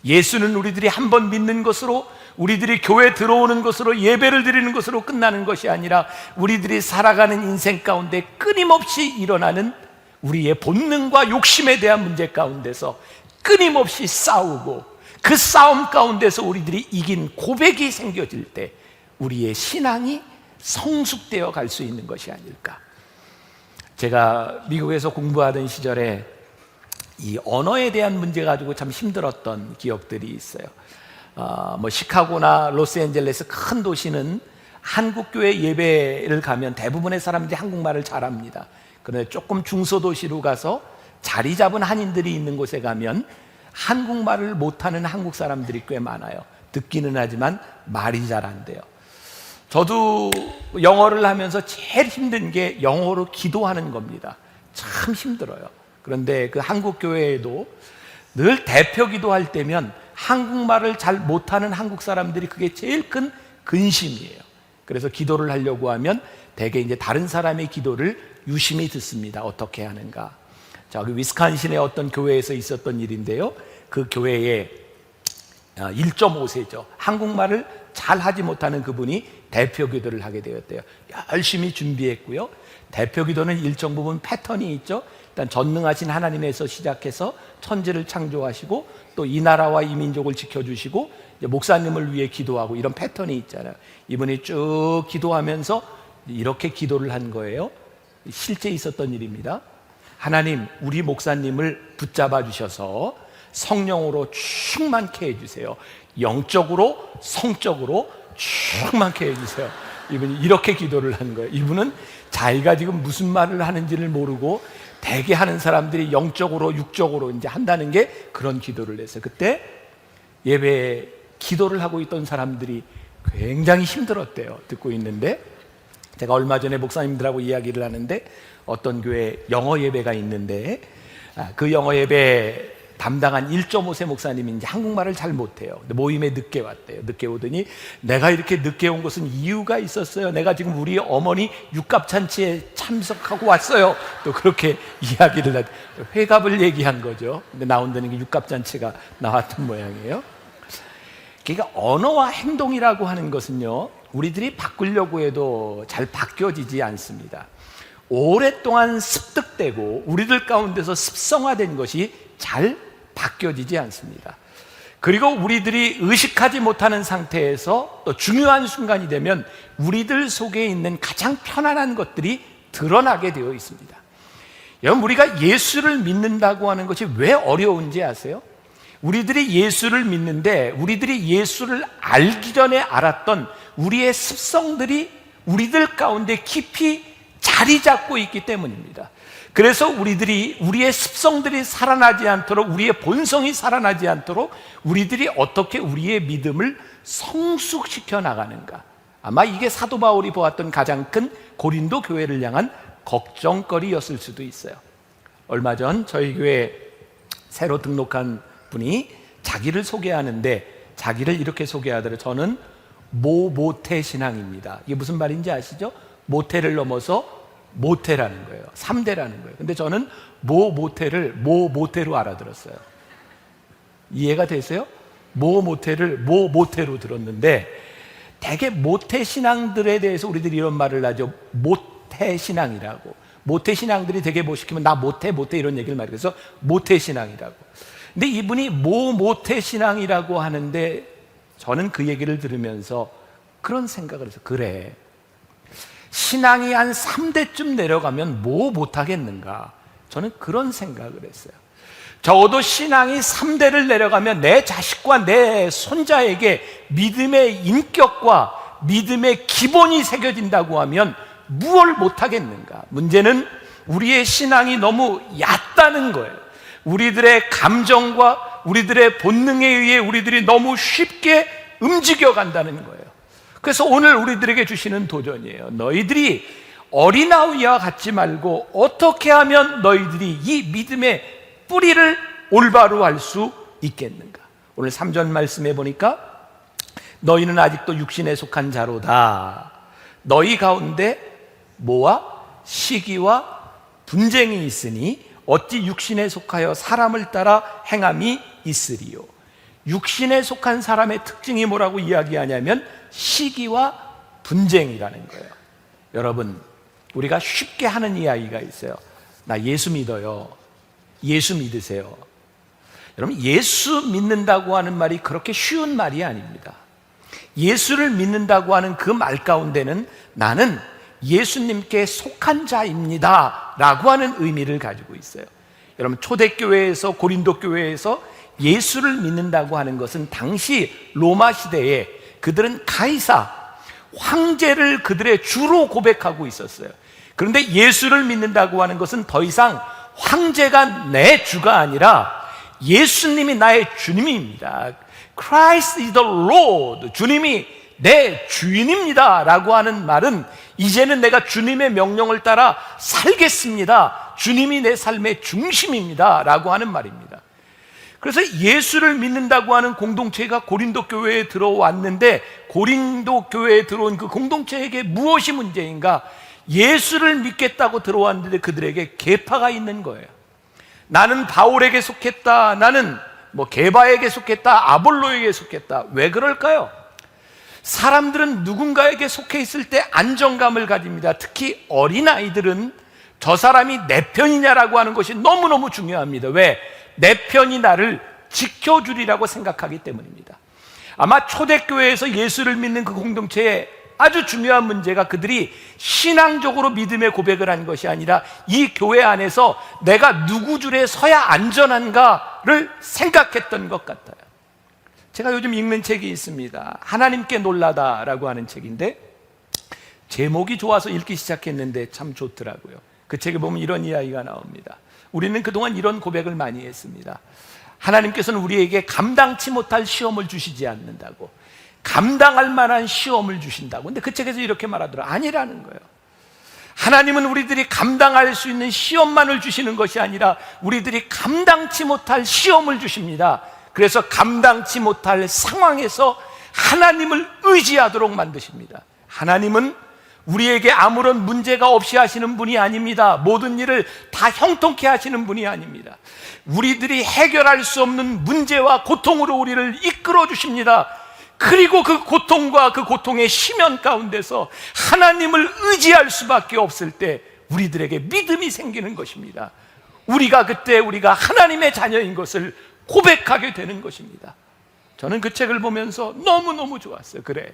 Speaker 1: 예수는 우리들이 한번 믿는 것으로, 우리들이 교회 들어오는 것으로, 예배를 드리는 것으로 끝나는 것이 아니라 우리들이 살아가는 인생 가운데 끊임없이 일어나는 우리의 본능과 욕심에 대한 문제 가운데서 끊임없이 싸우고, 그 싸움 가운데서 우리들이 이긴 고백이 생겨질 때 우리의 신앙이 성숙되어 갈 수 있는 것이 아닐까. 제가 미국에서 공부하던 시절에 이 언어에 대한 문제 가지고 참 힘들었던 기억들이 있어요. 뭐 시카고나 로스앤젤레스 큰 도시는 한국교회 예배를 가면 대부분의 사람들이 한국말을 잘합니다. 그런데 조금 중소도시로 가서 자리 잡은 한인들이 있는 곳에 가면 한국말을 못하는 한국 사람들이 꽤 많아요. 듣기는 하지만 말이 잘 안 돼요. 저도 영어를 하면서 제일 힘든 게 영어로 기도하는 겁니다. 참 힘들어요. 그런데 그 한국교회에도 늘 대표 기도할 때면 한국말을 잘 못하는 한국 사람들이 그게 제일 큰 근심이에요. 그래서 기도를 하려고 하면 대개 이제 다른 사람의 기도를 유심히 듣습니다. 어떻게 하는가. 자, 그 위스콘신의 어떤 교회에서 있었던 일인데요. 그 교회에 1.5세죠. 한국말을 잘 하지 못하는 그분이 대표 기도를 하게 되었대요. 열심히 준비했고요. 대표 기도는 일정 부분 패턴이 있죠. 일단 전능하신 하나님에서 시작해서 천지를 창조하시고 또 이 나라와 이 민족을 지켜주시고 목사님을 위해 기도하고 이런 패턴이 있잖아요. 이분이 쭉 기도하면서 이렇게 기도를 한 거예요. 실제 있었던 일입니다. 하나님, 우리 목사님을 붙잡아 주셔서 성령으로 충만케 해주세요. 영적으로, 성적으로 충만케 해주세요. 이분이 이렇게 기도를 한 거예요. 이분은 자기가 지금 무슨 말을 하는지를 모르고 대개 하는 사람들이 영적으로, 육적으로 이제 한다는 게 그런 기도를 했어요. 그때 예배에 기도를 하고 있던 사람들이 굉장히 힘들었대요. 듣고 있는데 제가 얼마 전에 목사님들하고 이야기를 하는데 어떤 교회 영어 예배가 있는데 그 영어 예배 담당한 1.5세 목사님이 이제 한국말을 잘 못해요. 근데 모임에 늦게 왔대요. 늦게 오더니 내가 이렇게 늦게 온 것은 이유가 있었어요. 내가 지금 우리 어머니 육갑잔치에 참석하고 왔어요. 또 그렇게 이야기를 하고 회갑을 얘기한 거죠. 근데 나온다는 게 육갑잔치가 나왔던 모양이에요. 그러니까 언어와 행동이라고 하는 것은요, 우리들이 바꾸려고 해도 잘 바뀌어지지 않습니다. 오랫동안 습득되고 우리들 가운데서 습성화된 것이 잘 바뀌어지지 않습니다. 그리고 우리들이 의식하지 못하는 상태에서 또 중요한 순간이 되면 우리들 속에 있는 가장 편안한 것들이 드러나게 되어 있습니다. 여러분, 우리가 예수를 믿는다고 하는 것이 왜 어려운지 아세요? 우리들이 예수를 믿는데 우리들이 예수를 알기 전에 알았던 우리의 습성들이 우리들 가운데 깊이 자리 잡고 있기 때문입니다. 그래서 우리의 습성들이 살아나지 않도록, 우리의 본성이 살아나지 않도록 우리들이 어떻게 우리의 믿음을 성숙시켜 나가는가. 아마 이게 사도 바울이 보았던 가장 큰 고린도 교회를 향한 걱정거리였을 수도 있어요. 얼마 전 저희 교회에 새로 등록한 분이 자기를 소개하는데 자기를 이렇게 소개하더라고요. 저는 모태 신앙입니다. 이게 무슨 말인지 아시죠? 모태를 넘어서 모태라는 거예요. 3대라는 거예요. 근데 저는 모태를 모태로 알아들었어요. 이해가 되세요? 모태를 모태로 들었는데 대개 모태 신앙들에 대해서 우리들이 이런 말을 하죠. 모태 신앙이라고. 모태 신앙들이 되게 뭐 시키면 나 모태 이런 얘기를 많이 해서 모태 신앙이라고. 근데 이분이 모태 신앙이라고 하는데 저는 그 얘기를 들으면서 그런 생각을 해서 그래. 신앙이 한 3대쯤 내려가면 뭐 못하겠는가? 저는 그런 생각을 했어요. 적어도 신앙이 3대를 내려가면 내 자식과 내 손자에게 믿음의 인격과 믿음의 기본이 새겨진다고 하면 무엇을 못하겠는가? 문제는 우리의 신앙이 너무 얕다는 거예요. 우리들의 감정과 우리들의 본능에 의해 우리들이 너무 쉽게 움직여 간다는 거예요. 그래서 오늘 우리들에게 주시는 도전이에요. 너희들이 어린아이와 같지 말고 어떻게 하면 너희들이 이 믿음의 뿌리를 올바로 할 수 있겠는가? 오늘 3절 말씀해 보니까 너희는 아직도 육신에 속한 자로다. 너희 가운데 뭐와 시기와 분쟁이 있으니 어찌 육신에 속하여 사람을 따라 행함이 있으리요. 육신에 속한 사람의 특징이 뭐라고 이야기하냐면 시기와 분쟁이라는 거예요. 여러분, 우리가 쉽게 하는 이야기가 있어요. 나 예수 믿어요. 예수 믿으세요. 여러분, 예수 믿는다고 하는 말이 그렇게 쉬운 말이 아닙니다. 예수를 믿는다고 하는 그 말 가운데는 나는 예수님께 속한 자입니다 라고 하는 의미를 가지고 있어요. 여러분, 초대교회에서 고린도 교회에서 예수를 믿는다고 하는 것은 당시 로마 시대에 그들은 가이사, 황제를 그들의 주로 고백하고 있었어요. 그런데 예수를 믿는다고 하는 것은 더 이상 황제가 내 주가 아니라 예수님이 나의 주님입니다. Christ is the Lord. 주님이 내 주인입니다 라고 하는 말은 이제는 내가 주님의 명령을 따라 살겠습니다. 주님이 내 삶의 중심입니다 라고 하는 말입니다. 그래서 예수를 믿는다고 하는 공동체가 고린도 교회에 들어왔는데, 고린도 교회에 들어온 그 공동체에게 무엇이 문제인가? 예수를 믿겠다고 들어왔는데 그들에게 계파가 있는 거예요. 나는 바울에게 속했다, 나는 게바에게 속했다, 아볼로에게 속했다. 왜 그럴까요? 사람들은 누군가에게 속해 있을 때 안정감을 가집니다. 특히 어린아이들은 저 사람이 내 편이냐라고 하는 것이 너무너무 중요합니다. 왜? 내 편이 나를 지켜주리라고 생각하기 때문입니다. 아마 초대교회에서 예수를 믿는 그 공동체의 아주 중요한 문제가 그들이 신앙적으로 믿음의 고백을 한 것이 아니라 이 교회 안에서 내가 누구 줄에 서야 안전한가를 생각했던 것 같아요. 제가 요즘 읽는 책이 있습니다. 하나님께 놀라다라고 하는 책인데, 제목이 좋아서 읽기 시작했는데 참 좋더라고요. 그 책에 보면 이런 이야기가 나옵니다. 우리는 그동안 이런 고백을 많이 했습니다. 하나님께서는 우리에게 감당치 못할 시험을 주시지 않는다고, 감당할 만한 시험을 주신다고. 근데 그 책에서 이렇게 말하더라. 아니라는 거예요. 하나님은 우리들이 감당할 수 있는 시험만을 주시는 것이 아니라 우리들이 감당치 못할 시험을 주십니다. 그래서 감당치 못할 상황에서 하나님을 의지하도록 만드십니다. 하나님은 우리에게 아무런 문제가 없이 하시는 분이 아닙니다. 모든 일을 다 형통케 하시는 분이 아닙니다. 우리들이 해결할 수 없는 문제와 고통으로 우리를 이끌어 주십니다. 그리고 그 고통과 그 고통의 심연 가운데서 하나님을 의지할 수밖에 없을 때 우리들에게 믿음이 생기는 것입니다. 그때 우리가 하나님의 자녀인 것을 고백하게 되는 것입니다. 저는 그 책을 보면서 너무너무 좋았어요. 그래,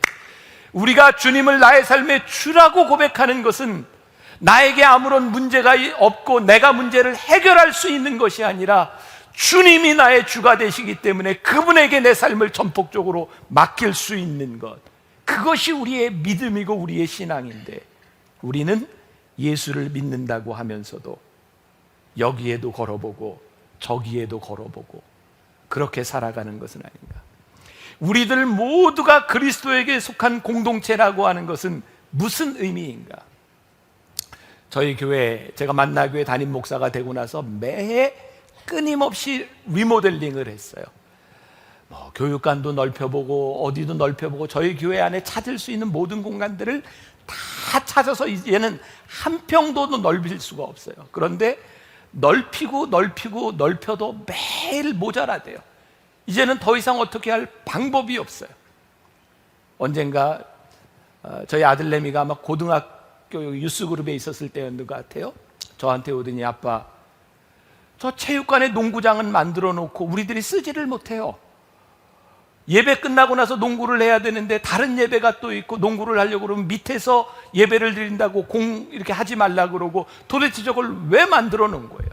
Speaker 1: 우리가 주님을 나의 삶의 주라고 고백하는 것은 나에게 아무런 문제가 없고 내가 문제를 해결할 수 있는 것이 아니라 주님이 나의 주가 되시기 때문에 그분에게 내 삶을 전폭적으로 맡길 수 있는 것, 그것이 우리의 믿음이고 우리의 신앙인데, 우리는 예수를 믿는다고 하면서도 여기에도 걸어보고 저기에도 걸어보고 그렇게 살아가는 것은 아닌가. 우리들 모두가 그리스도에게 속한 공동체라고 하는 것은 무슨 의미인가? 저희 교회, 제가 만나교회 담임 목사가 되고 나서 매해 끊임없이 리모델링을 했어요. 교육관도 넓혀보고 어디도 넓혀보고 저희 교회 안에 찾을 수 있는 모든 공간들을 다 찾아서 이제는 한 평도 넓힐 수가 없어요. 그런데 넓혀도 매일 모자라대요. 이제는 더 이상 어떻게 할 방법이 없어요. 언젠가 저희 아들내미가 아마 고등학교 유스그룹에 있었을 때였는 것 같아요. 저한테 오더니, 아빠, 저 체육관에 농구장은 만들어 놓고 우리들이 쓰지를 못해요. 예배 끝나고 나서 농구를 해야 되는데 다른 예배가 또 있고, 농구를 하려고 그러면 밑에서 예배를 드린다고 공 이렇게 하지 말라 그러고, 도대체 저걸 왜 만들어 놓은 거예요?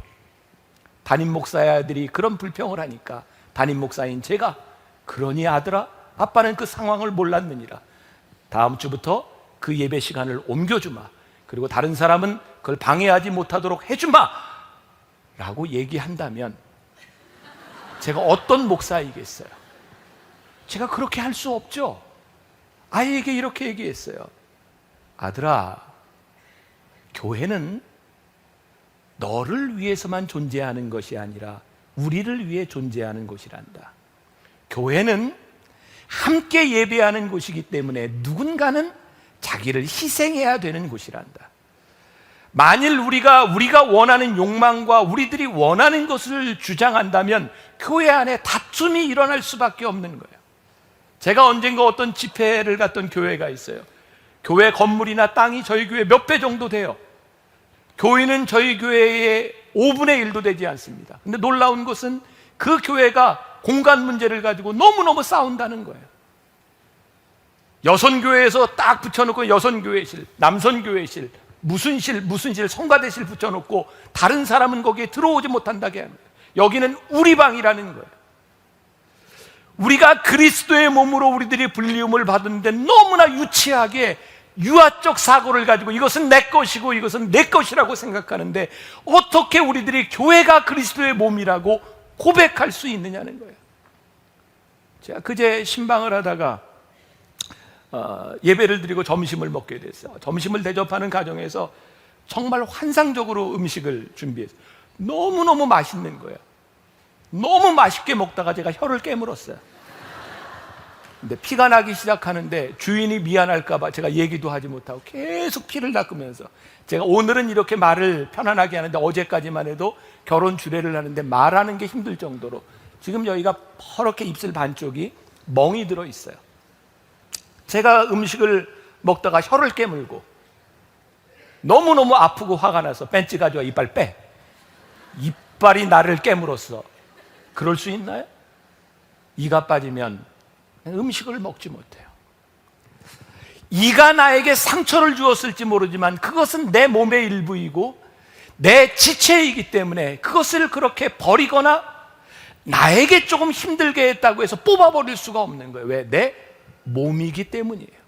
Speaker 1: 담임 목사의 아들이 그런 불평을 하니까 담임 목사인 제가, 그러니 아들아, 아빠는 그 상황을 몰랐느니라. 다음 주부터 그 예배 시간을 옮겨주마. 그리고 다른 사람은 그걸 방해하지 못하도록 해주마 라고 얘기한다면 제가 어떤 목사이겠어요? 제가 그렇게 할 수 없죠. 아이에게 이렇게 얘기했어요. 아들아, 교회는 너를 위해서만 존재하는 것이 아니라 우리를 위해 존재하는 곳이란다. 교회는 함께 예배하는 곳이기 때문에 누군가는 자기를 희생해야 되는 곳이란다. 만일 우리가 원하는 욕망과 우리들이 원하는 것을 주장한다면 교회 안에 다툼이 일어날 수밖에 없는 거예요. 제가 언젠가 어떤 집회를 갔던 교회가 있어요. 교회 건물이나 땅이 저희 교회 몇 배 정도 돼요. 교회는 저희 교회의 5분의 1도 되지 않습니다. 근데 놀라운 것은 그 교회가 공간 문제를 가지고 너무너무 싸운다는 거예요. 여선교회에서 딱 붙여놓고 여선교회실, 남선교회실, 무슨 실, 성가대실 붙여놓고 다른 사람은 거기에 들어오지 못한다게 합니다. 여기는 우리 방이라는 거예요. 우리가 그리스도의 몸으로 우리들이 불리움을 받았는데 너무나 유치하게 유아적 사고를 가지고 이것은 내 것이고 이것은 내 것이라고 생각하는데, 어떻게 우리들이 교회가 그리스도의 몸이라고 고백할 수 있느냐는 거예요. 제가 그제 신방을 하다가 예배를 드리고 점심을 먹게 됐어요. 점심을 대접하는 과정에서 정말 환상적으로 음식을 준비했어요. 너무너무 맛있는 거예요. 너무 맛있게 먹다가 제가 혀를 깨물었어요. 근데 피가 나기 시작하는데 주인이 미안할까봐 제가 얘기도 하지 못하고 계속 피를 닦으면서, 제가 오늘은 이렇게 말을 편안하게 하는데 어제까지만 해도 결혼 주례를 하는데 말하는 게 힘들 정도로 지금 여기가 퍼렇게 입술 반쪽이 멍이 들어 있어요. 제가 음식을 먹다가 혀를 깨물고 너무너무 아프고 화가 나서 벤치 가져와 이빨 빼. 이빨이 나를 깨물었어. 그럴 수 있나요? 이가 빠지면 음식을 먹지 못해요. 이가 나에게 상처를 주었을지 모르지만 그것은 내 몸의 일부이고 내 지체이기 때문에 그것을 그렇게 버리거나 나에게 조금 힘들게 했다고 해서 뽑아버릴 수가 없는 거예요. 왜? 내 몸이기 때문이에요.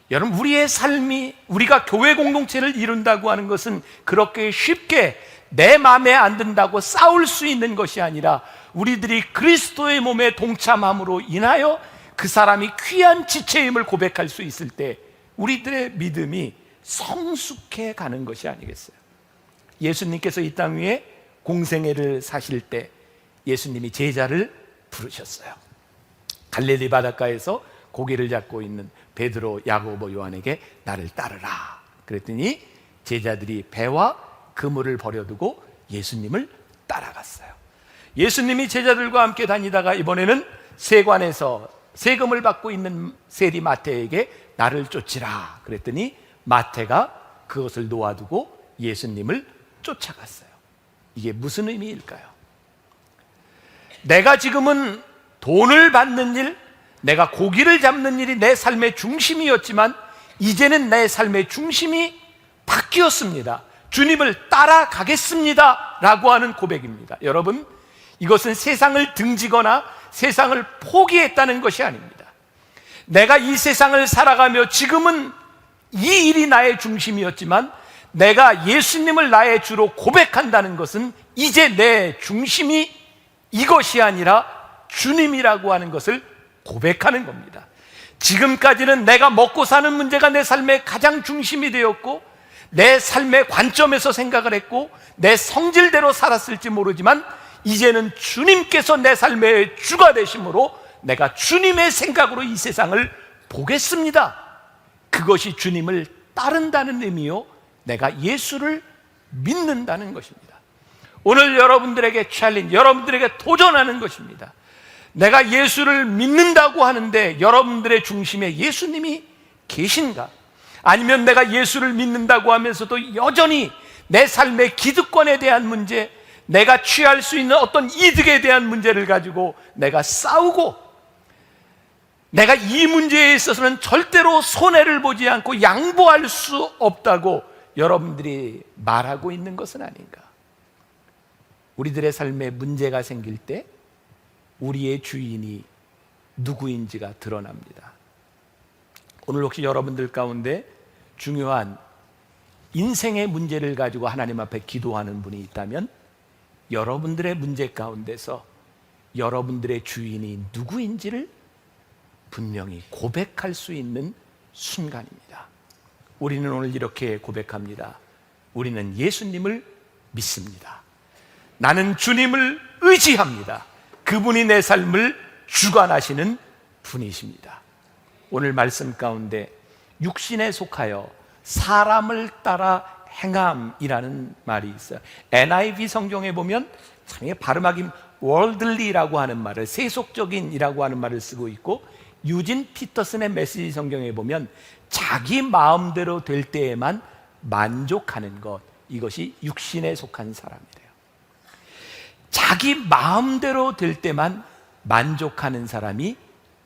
Speaker 1: 여러분, 우리의 삶이, 우리가 교회 공동체를 이룬다고 하는 것은 그렇게 쉽게 내 마음에 안 든다고 싸울 수 있는 것이 아니라, 우리들이 그리스도의 몸에 동참함으로 인하여 그 사람이 귀한 지체임을 고백할 수 있을 때 우리들의 믿음이 성숙해 가는 것이 아니겠어요? 예수님께서 이 땅 위에 공생애를 사실 때 예수님이 제자를 부르셨어요. 갈릴리 바닷가에서 고기를 잡고 있는 베드로, 야고보, 요한에게 나를 따르라 그랬더니 제자들이 배와 그물을 버려두고 예수님을 따라갔어요. 예수님이 제자들과 함께 다니다가 이번에는 세관에서 세금을 받고 있는 세리 마태에게 나를 쫓으라 그랬더니 마태가 그것을 놓아두고 예수님을 쫓아갔어요. 이게 무슨 의미일까요? 내가 지금은 돈을 받는 일, 내가 고기를 잡는 일이 내 삶의 중심이었지만 이제는 내 삶의 중심이 바뀌었습니다. 주님을 따라가겠습니다 라고 하는 고백입니다. 여러분, 이것은 세상을 등지거나 세상을 포기했다는 것이 아닙니다. 내가 이 세상을 살아가며 지금은 이 일이 나의 중심이었지만 내가 예수님을 나의 주로 고백한다는 것은 이제 내 중심이 이것이 아니라 주님이라고 하는 것을 고백하는 겁니다. 지금까지는 내가 먹고 사는 문제가 내 삶의 가장 중심이 되었고 내 삶의 관점에서 생각을 했고 내 성질대로 살았을지 모르지만 이제는 주님께서 내 삶의 주가 되심으로 내가 주님의 생각으로 이 세상을 보겠습니다. 그것이 주님을 따른다는 의미요, 내가 예수를 믿는다는 것입니다. 오늘 여러분들에게 챌린지, 여러분들에게 도전하는 것입니다. 내가 예수를 믿는다고 하는데 여러분들의 중심에 예수님이 계신가? 아니면 내가 예수를 믿는다고 하면서도 여전히 내 삶의 기득권에 대한 문제, 내가 취할 수 있는 어떤 이득에 대한 문제를 가지고 내가 싸우고 내가 이 문제에 있어서는 절대로 손해를 보지 않고 양보할 수 없다고 여러분들이 말하고 있는 것은 아닌가? 우리들의 삶에 문제가 생길 때 우리의 주인이 누구인지가 드러납니다. 오늘 혹시 여러분들 가운데 중요한 인생의 문제를 가지고 하나님 앞에 기도하는 분이 있다면 여러분들의 문제 가운데서 여러분들의 주인이 누구인지를 분명히 고백할 수 있는 순간입니다. 우리는 오늘 이렇게 고백합니다. 우리는 예수님을 믿습니다. 나는 주님을 의지합니다. 그분이 내 삶을 주관하시는 분이십니다. 오늘 말씀 가운데 육신에 속하여 사람을 따라 행함이라는 말이 있어요. NIV 성경에 보면 참 발음하기 worldly라고 하는 말을, 세속적인이라고 하는 말을 쓰고 있고, 유진 피터슨의 메시지 성경에 보면 자기 마음대로 될 때에만 만족하는 것, 이것이 육신에 속한 사람이래요. 자기 마음대로 될 때만 만족하는 사람이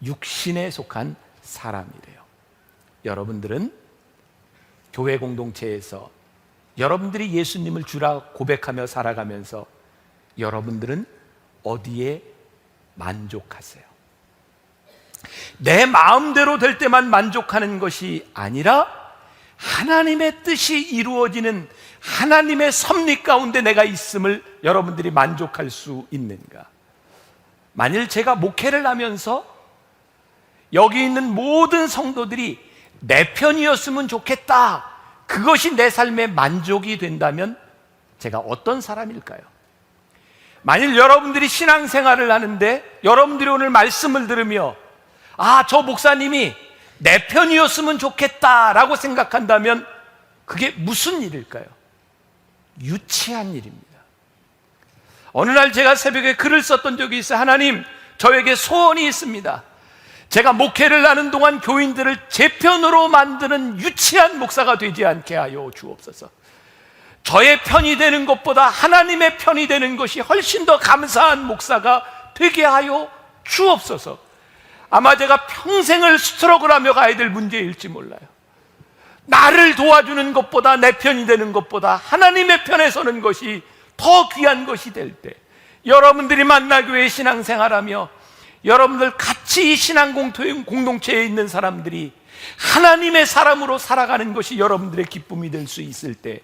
Speaker 1: 육신에 속한 사람이래요. 여러분들은 교회 공동체에서 여러분들이 예수님을 주라 고백하며 살아가면서 여러분들은 어디에 만족하세요? 내 마음대로 될 때만 만족하는 것이 아니라 하나님의 뜻이 이루어지는 하나님의 섭리 가운데 내가 있음을 여러분들이 만족할 수 있는가? 만일 제가 목회를 하면서 여기 있는 모든 성도들이 내 편이었으면 좋겠다, 그것이 내 삶의 만족이 된다면 제가 어떤 사람일까요? 만일 여러분들이 신앙생활을 하는데 여러분들이 오늘 말씀을 들으며 저 목사님이 내 편이었으면 좋겠다라고 생각한다면 그게 무슨 일일까요? 유치한 일입니다. 어느 날 제가 새벽에 글을 썼던 적이 있어요. 하나님, 저에게 소원이 있습니다. 제가 목회를 하는 동안 교인들을 제 편으로 만드는 유치한 목사가 되지 않게 하여 주옵소서. 저의 편이 되는 것보다 하나님의 편이 되는 것이 훨씬 더 감사한 목사가 되게 하여 주옵소서. 아마 제가 평생을 스트러글하며 가야 될 문제일지 몰라요. 나를 도와주는 것보다, 내 편이 되는 것보다 하나님의 편에 서는 것이 더 귀한 것이 될 때, 여러분들이 만나교회 신앙생활하며 여러분들 같이 이 신앙 공동체에 있는 사람들이 하나님의 사람으로 살아가는 것이 여러분들의 기쁨이 될 수 있을 때,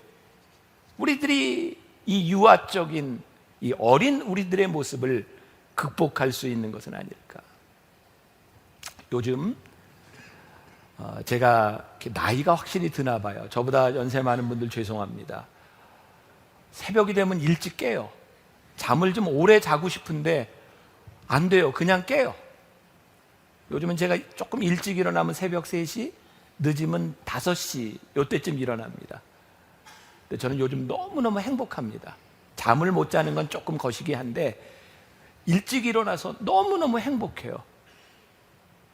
Speaker 1: 우리들이 이 유아적인 이 어린 우리들의 모습을 극복할 수 있는 것은 아닐까. 요즘 제가 나이가 확실히 드나 봐요. 저보다 연세 많은 분들 죄송합니다. 새벽이 되면 일찍 깨요. 잠을 좀 오래 자고 싶은데 안 돼요. 그냥 깨요. 요즘은 제가 조금 일찍 일어나면 새벽 3시, 늦으면 5시 요때쯤 일어납니다. 근데 저는 요즘 너무너무 행복합니다. 잠을 못 자는 건 조금 거시기 한데 일찍 일어나서 너무너무 행복해요.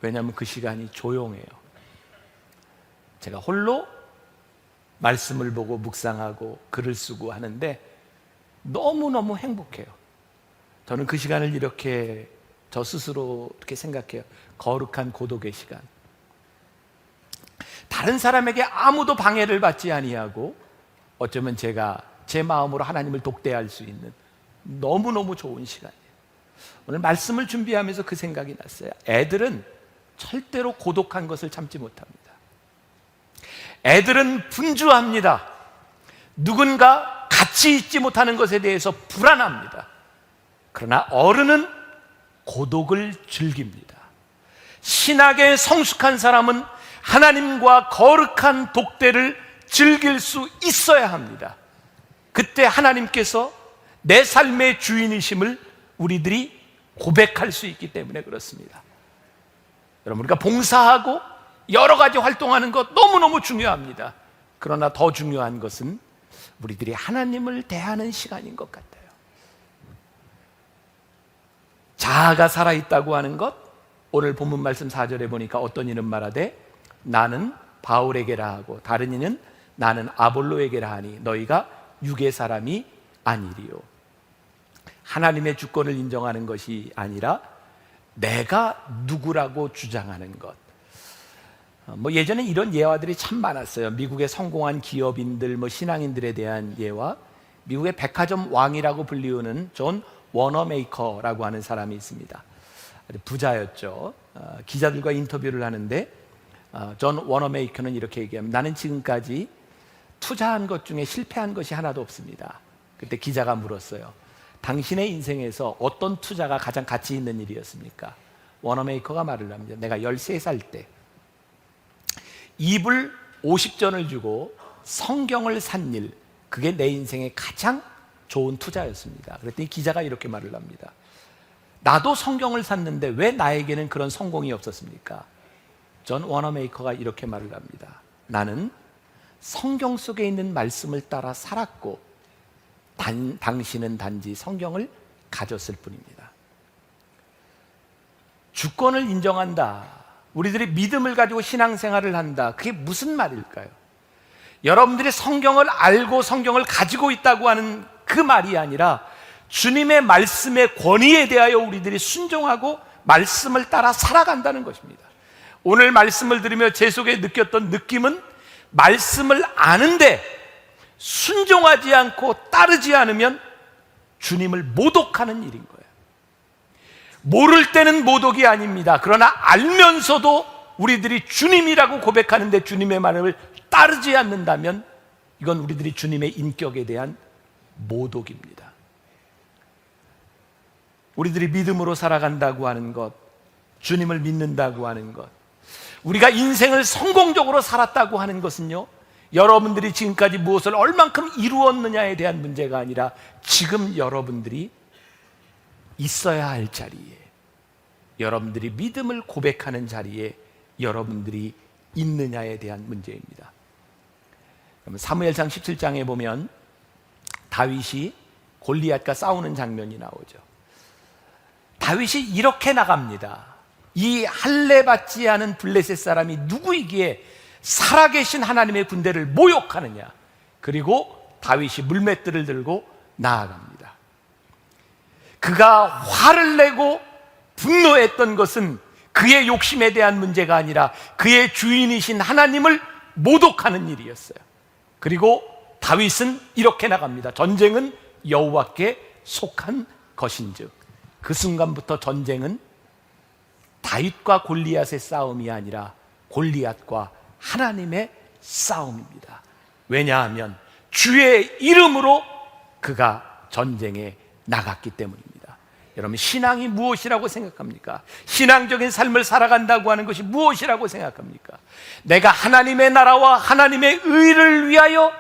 Speaker 1: 왜냐하면 그 시간이 조용해요. 제가 홀로 말씀을 보고 묵상하고 글을 쓰고 하는데 너무너무 행복해요. 저는 그 시간을 이렇게 저 스스로 이렇게 생각해요. 거룩한 고독의 시간. 다른 사람에게 아무도 방해를 받지 아니하고 어쩌면 제가 제 마음으로 하나님을 독대할 수 있는 너무너무 좋은 시간이에요. 오늘 말씀을 준비하면서 그 생각이 났어요. 애들은 절대로 고독한 것을 참지 못합니다. 애들은 분주합니다. 누군가 같이 있지 못하는 것에 대해서 불안합니다. 그러나 어른은 고독을 즐깁니다. 신학에 성숙한 사람은 하나님과 거룩한 독대를 즐길 수 있어야 합니다. 그때 하나님께서 내 삶의 주인이심을 우리들이 고백할 수 있기 때문에 그렇습니다. 여러분, 우리가 봉사하고 여러 가지 활동하는 것 너무너무 중요합니다. 그러나 더 중요한 것은 우리들이 하나님을 대하는 시간인 것 같아요. 자아가 살아있다고 하는 것, 오늘 본문 말씀 4절에 보니까 어떤 이는 말하되 나는 바울에게라 하고 다른 이는 나는 아볼로에게라 하니 너희가 육의 사람이 아니리요. 하나님의 주권을 인정하는 것이 아니라 내가 누구라고 주장하는 것. 예전에 이런 예화들이 참 많았어요. 미국의 성공한 기업인들, 신앙인들에 대한 예화. 미국의 백화점 왕이라고 불리우는 존 워너메이커라고 하는 사람이 있습니다. 아주 부자였죠. 기자들과 인터뷰를 하는데 존 워너메이커는 이렇게 얘기합니다. 나는 지금까지 투자한 것 중에 실패한 것이 하나도 없습니다. 그때 기자가 물었어요. 당신의 인생에서 어떤 투자가 가장 가치 있는 일이었습니까? 워너메이커가 말을 합니다. 내가 13살 때 이불 50전을 주고 성경을 산 일, 그게 내 인생의 가장 좋은 투자였습니다. 그랬더니 기자가 이렇게 말을 합니다. 나도 성경을 샀는데 왜 나에게는 그런 성공이 없었습니까? 존 워너메이커가 이렇게 말을 합니다. 나는 성경 속에 있는 말씀을 따라 살았고 당신은 단지 성경을 가졌을 뿐입니다. 주권을 인정한다, 우리들이 믿음을 가지고 신앙생활을 한다, 그게 무슨 말일까요? 여러분들이 성경을 알고 성경을 가지고 있다고 하는 그 말이 아니라 주님의 말씀의 권위에 대하여 우리들이 순종하고 말씀을 따라 살아간다는 것입니다. 오늘 말씀을 들으며 제 속에 느꼈던 느낌은 말씀을 아는데 순종하지 않고 따르지 않으면 주님을 모독하는 일인 거예요. 모를 때는 모독이 아닙니다. 그러나 알면서도 우리들이 주님이라고 고백하는데 주님의 말을 따르지 않는다면 이건 우리들이 주님의 인격에 대한 모독입니다. 우리들이 믿음으로 살아간다고 하는 것, 주님을 믿는다고 하는 것, 우리가 인생을 성공적으로 살았다고 하는 것은요, 여러분들이 지금까지 무엇을 얼만큼 이루었느냐에 대한 문제가 아니라 지금 여러분들이 있어야 할 자리에, 여러분들이 믿음을 고백하는 자리에 여러분들이 있느냐에 대한 문제입니다. 그러면 사무엘상 17장에 보면 다윗이 골리앗과 싸우는 장면이 나오죠. 다윗이 이렇게 나갑니다. 이 할례 받지 않은 블레셋 사람이 누구이기에 살아계신 하나님의 군대를 모욕하느냐. 그리고 다윗이 물맷들을 들고 나아갑니다. 그가 화를 내고 분노했던 것은 그의 욕심에 대한 문제가 아니라 그의 주인이신 하나님을 모독하는 일이었어요. 그리고 다윗은 이렇게 나갑니다. 전쟁은 여호와께 속한 것인즉. 그 순간부터 전쟁은 다윗과 골리앗의 싸움이 아니라 골리앗과 하나님의 싸움입니다. 왜냐하면 주의 이름으로 그가 전쟁에 나갔기 때문입니다. 여러분, 신앙이 무엇이라고 생각합니까? 신앙적인 삶을 살아간다고 하는 것이 무엇이라고 생각합니까? 내가 하나님의 나라와 하나님의 의를 위하여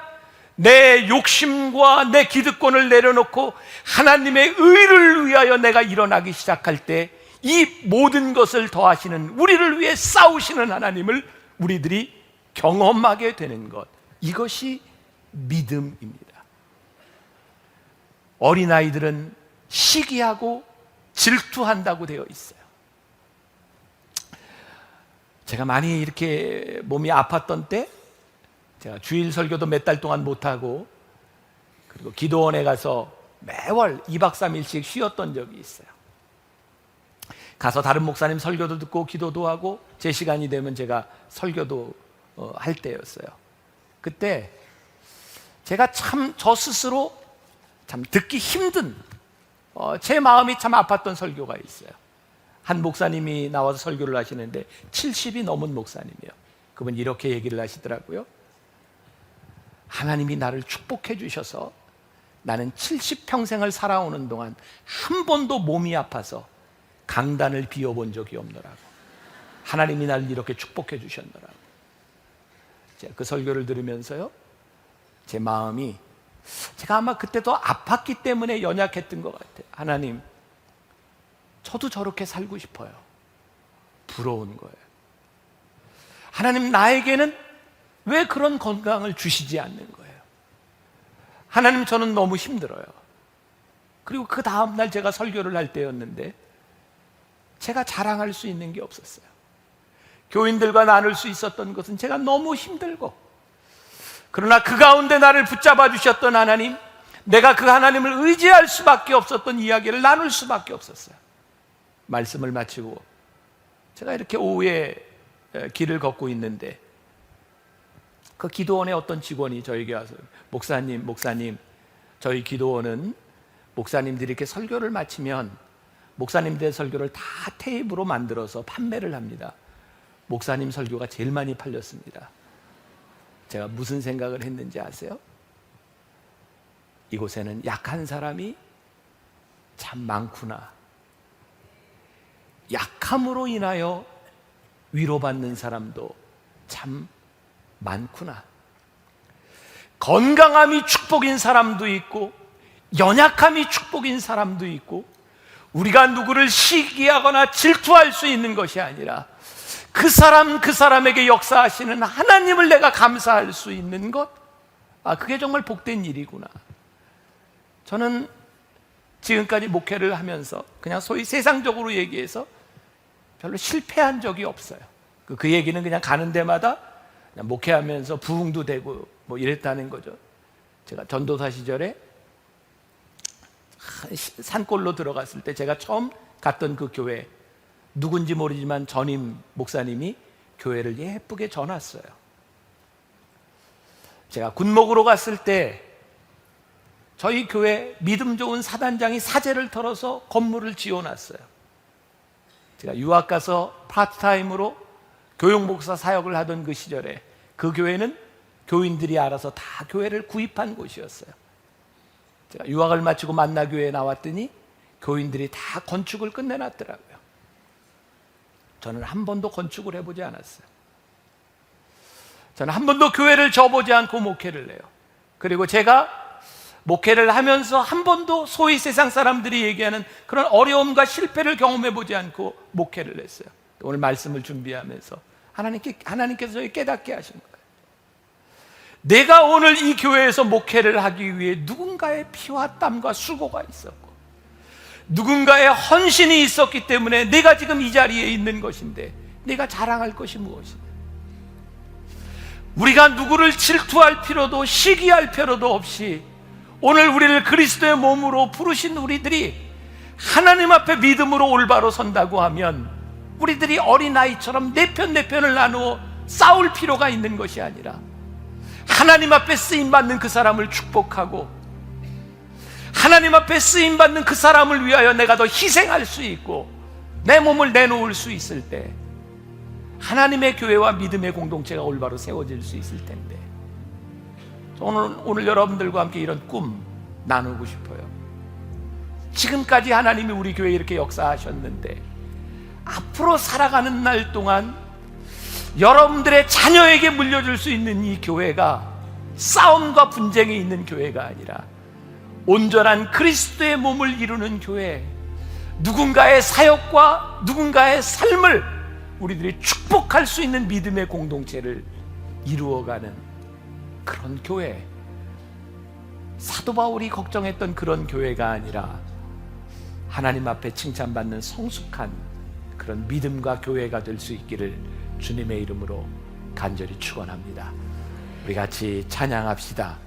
Speaker 1: 내 욕심과 내 기득권을 내려놓고 하나님의 의를 위하여 내가 일어나기 시작할 때 이 모든 것을 더하시는, 우리를 위해 싸우시는 하나님을 우리들이 경험하게 되는 것, 이것이 믿음입니다. 어린아이들은 시기하고 질투한다고 되어 있어요. 제가 많이 이렇게 몸이 아팠던 때, 제가 주일 설교도 몇 달 동안 못하고, 그리고 기도원에 가서 매월 2박 3일씩 쉬었던 적이 있어요. 가서 다른 목사님 설교도 듣고 기도도 하고, 제 시간이 되면 제가 설교도 할 때였어요. 그때 제가 참 저 스스로 참 듣기 힘든, 제 마음이 참 아팠던 설교가 있어요. 한 목사님이 나와서 설교를 하시는데 70이 넘은 목사님이에요. 그분 이렇게 얘기를 하시더라고요. 하나님이 나를 축복해 주셔서 나는 70평생을 살아오는 동안 한 번도 몸이 아파서 강단을 비워본 적이 없노라고. 하나님이 나를 이렇게 축복해 주셨노라고. 제가 그 설교를 들으면서요, 제 마음이, 제가 아마 그때도 아팠기 때문에 연약했던 것 같아요. 하나님, 저도 저렇게 살고 싶어요. 부러운 거예요. 하나님, 나에게는 왜 그런 건강을 주시지 않는 거예요? 하나님, 저는 너무 힘들어요. 그리고 그 다음날 제가 설교를 할 때였는데 제가 자랑할 수 있는 게 없었어요. 교인들과 나눌 수 있었던 것은 제가 너무 힘들고, 그러나 그 가운데 나를 붙잡아 주셨던 하나님, 내가 그 하나님을 의지할 수밖에 없었던 이야기를 나눌 수밖에 없었어요. 말씀을 마치고 제가 이렇게 오후에 길을 걷고 있는데 그 기도원의 어떤 직원이 저에게 와서, 목사님, 저희 기도원은 목사님들이 이렇게 설교를 마치면 목사님들의 설교를 다 테이프로 만들어서 판매를 합니다. 목사님 설교가 제일 많이 팔렸습니다. 제가 무슨 생각을 했는지 아세요? 이곳에는 약한 사람이 참 많구나. 약함으로 인하여 위로받는 사람도 참 많구나. 건강함이 축복인 사람도 있고 연약함이 축복인 사람도 있고, 우리가 누구를 시기하거나 질투할 수 있는 것이 아니라 그 사람에게 역사하시는 하나님을 내가 감사할 수 있는 것, 그게 정말 복된 일이구나. 저는 지금까지 목회를 하면서 그냥 소위 세상적으로 얘기해서 별로 실패한 적이 없어요. 그 얘기는 그냥 가는 데마다 그냥 목회하면서 부흥도 되고 뭐 이랬다는 거죠. 제가 전도사 시절에 산골로 들어갔을 때 제가 처음 갔던 그 교회, 누군지 모르지만 전임 목사님이 교회를 예쁘게 져놨어요. 제가 군목으로 갔을 때 저희 교회 믿음 좋은 사단장이 사제를 털어서 건물을 지어놨어요. 제가 유학 가서 파트타임으로 교육목사 사역을 하던 그 시절에 그 교회는 교인들이 알아서 다 교회를 구입한 곳이었어요. 제가 유학을 마치고 만나교회에 나왔더니 교인들이 다 건축을 끝내놨더라고요. 저는 한 번도 건축을 해보지 않았어요. 저는 한 번도 교회를 져보지 않고 목회를 해요. 그리고 제가 목회를 하면서 한 번도 소위 세상 사람들이 얘기하는 그런 어려움과 실패를 경험해보지 않고 목회를 했어요. 오늘 말씀을 준비하면서 하나님께서 저희 깨닫게 하신 거예요. 내가 오늘 이 교회에서 목회를 하기 위해 누군가의 피와 땀과 수고가 있었고 누군가의 헌신이 있었기 때문에 내가 지금 이 자리에 있는 것인데 내가 자랑할 것이 무엇이냐? 우리가 누구를 질투할 필요도 시기할 필요도 없이 오늘 우리를 그리스도의 몸으로 부르신 우리들이 하나님 앞에 믿음으로 올바로 선다고 하면 우리들이 어린아이처럼 내 편을 나누어 싸울 필요가 있는 것이 아니라 하나님 앞에 쓰임받는 그 사람을 축복하고 하나님 앞에 쓰임받는 그 사람을 위하여 내가 더 희생할 수 있고 내 몸을 내놓을 수 있을 때 하나님의 교회와 믿음의 공동체가 올바로 세워질 수 있을 텐데 오늘 여러분들과 함께 이런 꿈 나누고 싶어요. 지금까지 하나님이 우리 교회에 이렇게 역사하셨는데 앞으로 살아가는 날 동안 여러분들의 자녀에게 물려줄 수 있는 이 교회가 싸움과 분쟁이 있는 교회가 아니라 온전한 그리스도의 몸을 이루는 교회, 누군가의 사역과 누군가의 삶을 우리들이 축복할 수 있는 믿음의 공동체를 이루어가는 그런 교회, 사도 바울이 걱정했던 그런 교회가 아니라 하나님 앞에 칭찬받는 성숙한 그런 믿음과 교회가 될 수 있기를 주님의 이름으로 간절히 축원합니다. 우리 같이 찬양합시다.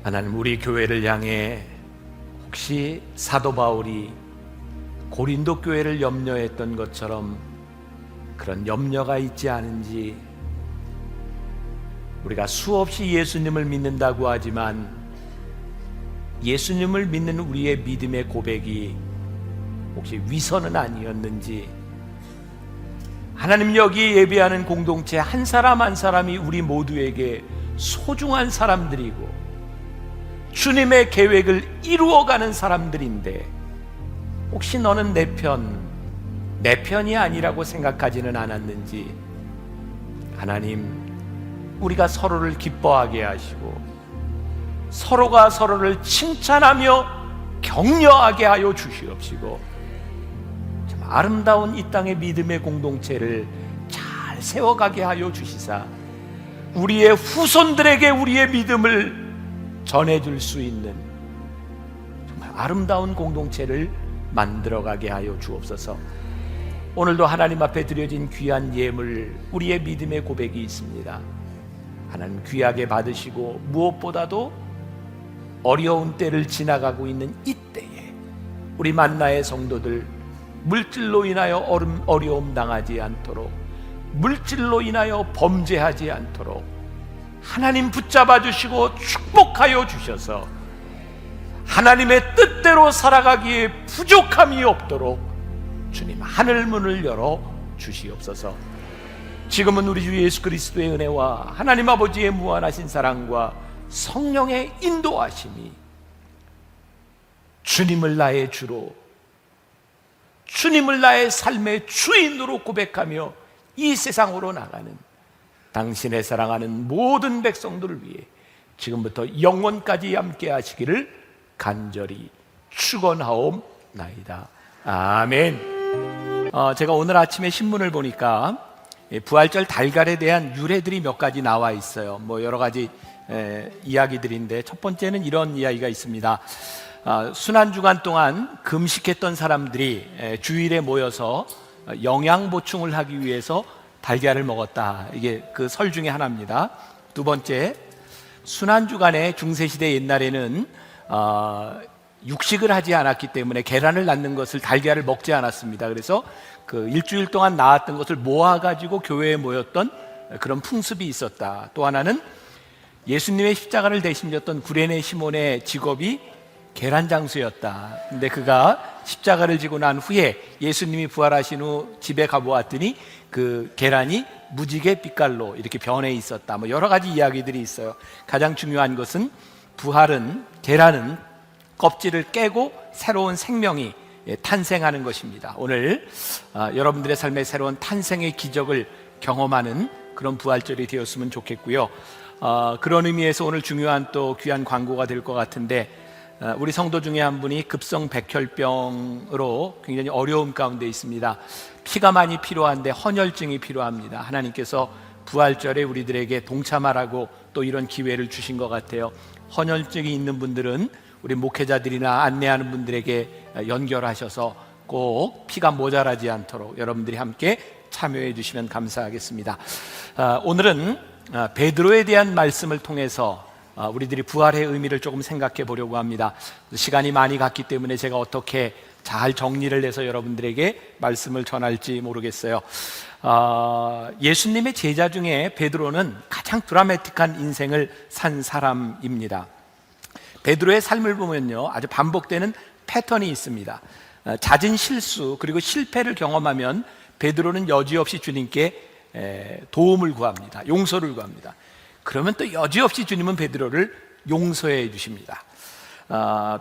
Speaker 1: 하나님, 우리 교회를 향해 혹시 사도 바울이 고린도 교회를 염려했던 것처럼 그런 염려가 있지 않은지, 우리가 수없이 예수님을 믿는다고 하지만 예수님을 믿는 우리의 믿음의 고백이 혹시 위선은 아니었는지, 하나님 여기 예배하는 공동체 한 사람 한 사람이 우리 모두에게 소중한 사람들이고 주님의 계획을 이루어가는 사람들인데, 혹시 너는 내 편이 아니라고 생각하지는 않았는지, 하나님, 우리가 서로를 기뻐하게 하시고 서로가 서로를 칭찬하며 격려하게 하여 주시옵시고, 참 아름다운 이 땅의 믿음의 공동체를 잘 세워가게 하여 주시사 우리의 후손들에게 우리의 믿음을 전해줄 수 있는 정말 아름다운 공동체를 만들어가게 하여 주옵소서. 오늘도 하나님 앞에 드려진 귀한 예물, 우리의 믿음의 고백이 있습니다. 하나님 귀하게 받으시고, 무엇보다도 어려운 때를 지나가고 있는 이때에 우리 만나의 성도들 물질로 인하여 어려움 당하지 않도록, 물질로 인하여 범죄하지 않도록 하나님 붙잡아 주시고 축복하여 주셔서 하나님의 뜻대로 살아가기에 부족함이 없도록 주님 하늘 문을 열어 주시옵소서. 지금은 우리 주 예수 그리스도의 은혜와 하나님 아버지의 무한하신 사랑과 성령의 인도하심이 주님을 나의 주로, 주님을 나의 삶의 주인으로 고백하며 이 세상으로 나가는 당신의 사랑하는 모든 백성들을 위해 지금부터 영원까지 함께 하시기를 간절히 축원하옵나이다. 아멘. 제가 오늘 아침에 신문을 보니까 부활절 달걀에 대한 유래들이 몇 가지 나와 있어요. 여러 가지 이야기들인데, 첫 번째는 이런 이야기가 있습니다. 순환주간 동안 금식했던 사람들이 주일에 모여서 영양 보충을 하기 위해서 달걀을 먹었다. 이게 그 설 중에 하나입니다. 두 번째, 순환주간에 중세시대 옛날에는 육식을 하지 않았기 때문에 계란을 낳는 것을, 달걀을 먹지 않았습니다. 그래서 그 일주일 동안 낳았던 것을 모아가지고 교회에 모였던 그런 풍습이 있었다. 또 하나는 예수님의 십자가를 대신 졌던 구레네 시몬의 직업이 계란 장수였다. 근데 그가 십자가를 지고 난 후에 예수님이 부활하신 후 집에 가보았더니 그 계란이 무지개 빛깔로 이렇게 변해 있었다. 여러 가지 이야기들이 있어요. 가장 중요한 것은 부활은, 계란은 껍질을 깨고 새로운 생명이 탄생하는 것입니다. 오늘 여러분들의 삶의 새로운 탄생의 기적을 경험하는 그런 부활절이 되었으면 좋겠고요. 그런 의미에서 오늘 중요한 또 귀한 광고가 될 것 같은데, 우리 성도 중에 한 분이 급성 백혈병으로 굉장히 어려움 가운데 있습니다. 피가 많이 필요한데 헌혈증이 필요합니다. 하나님께서 부활절에 우리들에게 동참하라고 또 이런 기회를 주신 것 같아요. 헌혈증이 있는 분들은 우리 목회자들이나 안내하는 분들에게 연결하셔서 꼭 피가 모자라지 않도록 여러분들이 함께 참여해 주시면 감사하겠습니다. 오늘은 베드로에 대한 말씀을 통해서 우리들이 부활의 의미를 조금 생각해 보려고 합니다. 시간이 많이 갔기 때문에 제가 어떻게 잘 정리를 해서 여러분들에게 말씀을 전할지 모르겠어요. 예수님의 제자 중에 베드로는 가장 드라마틱한 인생을 산 사람입니다. 베드로의 삶을 보면요, 아주 반복되는 패턴이 있습니다. 잦은 실수 그리고 실패를 경험하면 베드로는 여지없이 주님께 도움을 구합니다. 용서를 구합니다. 그러면 또 여지없이 주님은 베드로를 용서해 주십니다.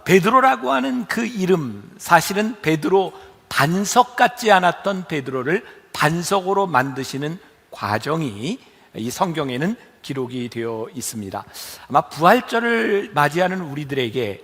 Speaker 1: 베드로라고 하는 그 이름, 사실은 베드로 반석 같지 않았던 베드로를 반석으로 만드시는 과정이 이 성경에는 기록이 되어 있습니다. 아마 부활절을 맞이하는 우리들에게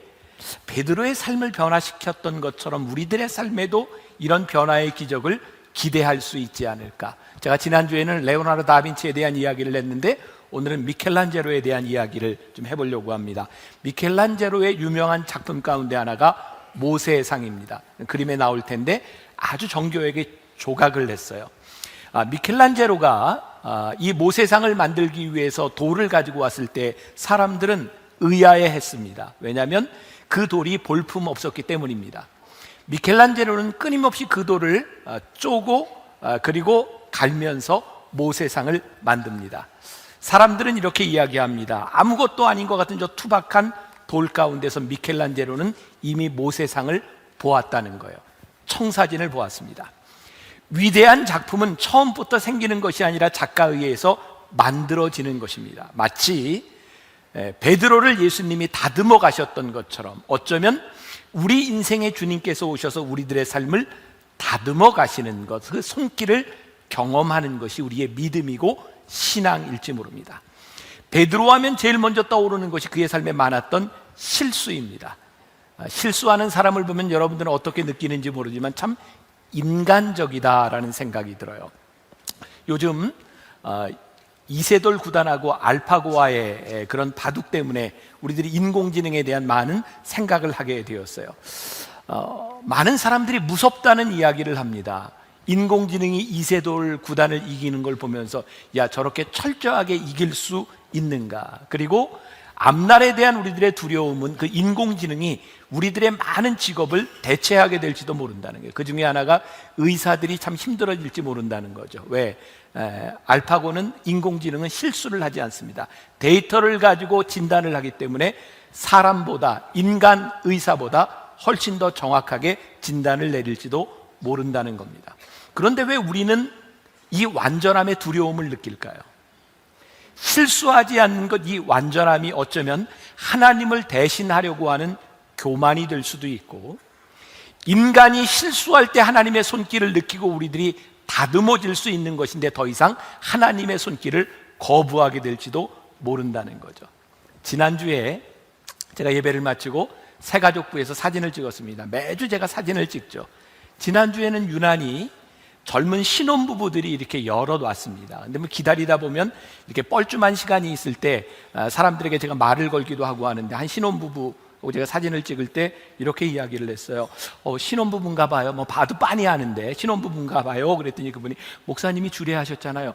Speaker 1: 베드로의 삶을 변화시켰던 것처럼 우리들의 삶에도 이런 변화의 기적을 기대할 수 있지 않을까. 제가 지난주에는 레오나르도 다빈치에 대한 이야기를 했는데, 오늘은 미켈란젤로에 대한 이야기를 좀 해보려고 합니다. 미켈란젤로의 유명한 작품 가운데 하나가 모세상입니다. 그림에 나올 텐데 아주 정교하게 조각을 했어요. 미켈란젤로가 이 모세상을 만들기 위해서 돌을 가지고 왔을 때 사람들은 의아해 했습니다. 왜냐하면 그 돌이 볼품 없었기 때문입니다. 미켈란젤로는 끊임없이 그 돌을 쪼고 그리고 갈면서 모세상을 만듭니다. 사람들은 이렇게 이야기합니다. 아무것도 아닌 것 같은 저 투박한 돌 가운데서 미켈란젤로는 이미 모세상을 보았다는 거예요. 청사진을 보았습니다. 위대한 작품은 처음부터 생기는 것이 아니라 작가에 의해서 만들어지는 것입니다. 마치 베드로를 예수님이 다듬어 가셨던 것처럼 어쩌면 우리 인생의 주님께서 오셔서 우리들의 삶을 다듬어 가시는 것, 그 손길을 경험하는 것이 우리의 믿음이고 신앙일지 모릅니다. 베드로 하면 제일 먼저 떠오르는 것이 그의 삶에 많았던 실수입니다. 실수하는 사람을 보면 여러분들은 어떻게 느끼는지 모르지만 참 인간적이다라는 생각이 들어요. 요즘 이세돌 구단하고 알파고와의 그런 바둑 때문에 우리들이 인공지능에 대한 많은 생각을 하게 되었어요. 많은 사람들이 무섭다는 이야기를 합니다. 인공지능이 이세돌 구단을 이기는 걸 보면서 야, 저렇게 철저하게 이길 수 있는가? 그리고 앞날에 대한 우리들의 두려움은 그 인공지능이 우리들의 많은 직업을 대체하게 될지도 모른다는 거예요. 그 중에 하나가 의사들이 참 힘들어질지 모른다는 거죠. 왜? 알파고는 인공지능은 실수를 하지 않습니다. 데이터를 가지고 진단을 하기 때문에 사람보다, 인간 의사보다 훨씬 더 정확하게 진단을 내릴지도 모른다는 겁니다. 그런데 왜 우리는 이 완전함의 두려움을 느낄까요? 실수하지 않는 것, 이 완전함이 어쩌면 하나님을 대신하려고 하는 교만이 될 수도 있고, 인간이 실수할 때 하나님의 손길을 느끼고 우리들이 다듬어질 수 있는 것인데 더 이상 하나님의 손길을 거부하게 될지도 모른다는 거죠. 지난주에 제가 예배를 마치고 새가족부에서 사진을 찍었습니다. 매주 제가 사진을 찍죠. 지난주에는 유난히 젊은 신혼부부들이 이렇게 여러 왔습니다. 근데 뭐 기다리다 보면 이렇게 뻘쭘한 시간이 있을 때 사람들에게 제가 말을 걸기도 하고 하는데, 한 신혼부부하고 제가 사진을 찍을 때 이렇게 이야기를 했어요. 신혼부부인가 봐요. 뭐 봐도 빤히 아는데 신혼부부인가 봐요. 그랬더니 그분이 목사님이 주례하셨잖아요.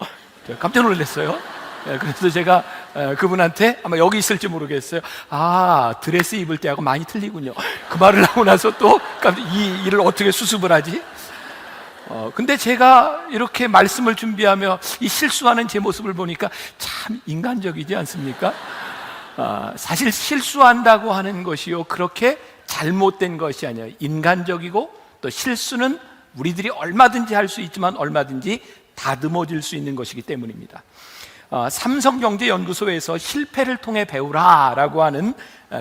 Speaker 1: 제가 깜짝 놀랐어요. 그래서 제가 그분한테, 아마 여기 있을지 모르겠어요. 드레스 입을 때하고 많이 틀리군요. 그 말을 하고 나서 또 이 일을 어떻게 수습을 하지? 근데 제가 이렇게 말씀을 준비하며 이 실수하는 제 모습을 보니까 참 인간적이지 않습니까? 사실 실수한다고 하는 것이요, 그렇게 잘못된 것이 아니에요. 인간적이고, 또 실수는 우리들이 얼마든지 할 수 있지만 얼마든지 다듬어질 수 있는 것이기 때문입니다. 삼성경제연구소에서 실패를 통해 배우라라고 하는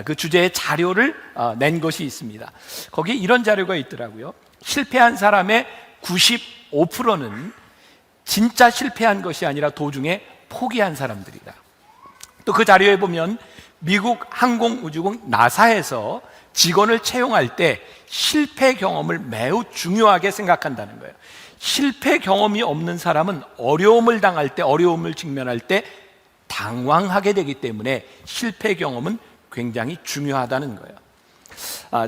Speaker 1: 그 주제의 자료를 낸 것이 있습니다. 거기에 이런 자료가 있더라고요. 실패한 사람의 95%는 진짜 실패한 것이 아니라 도중에 포기한 사람들이다. 또 그 자료에 보면 미국 항공우주국 나사에서 직원을 채용할 때 실패 경험을 매우 중요하게 생각한다는 거예요. 실패 경험이 없는 사람은 어려움을 당할 때, 어려움을 직면할 때 당황하게 되기 때문에 실패 경험은 굉장히 중요하다는 거예요.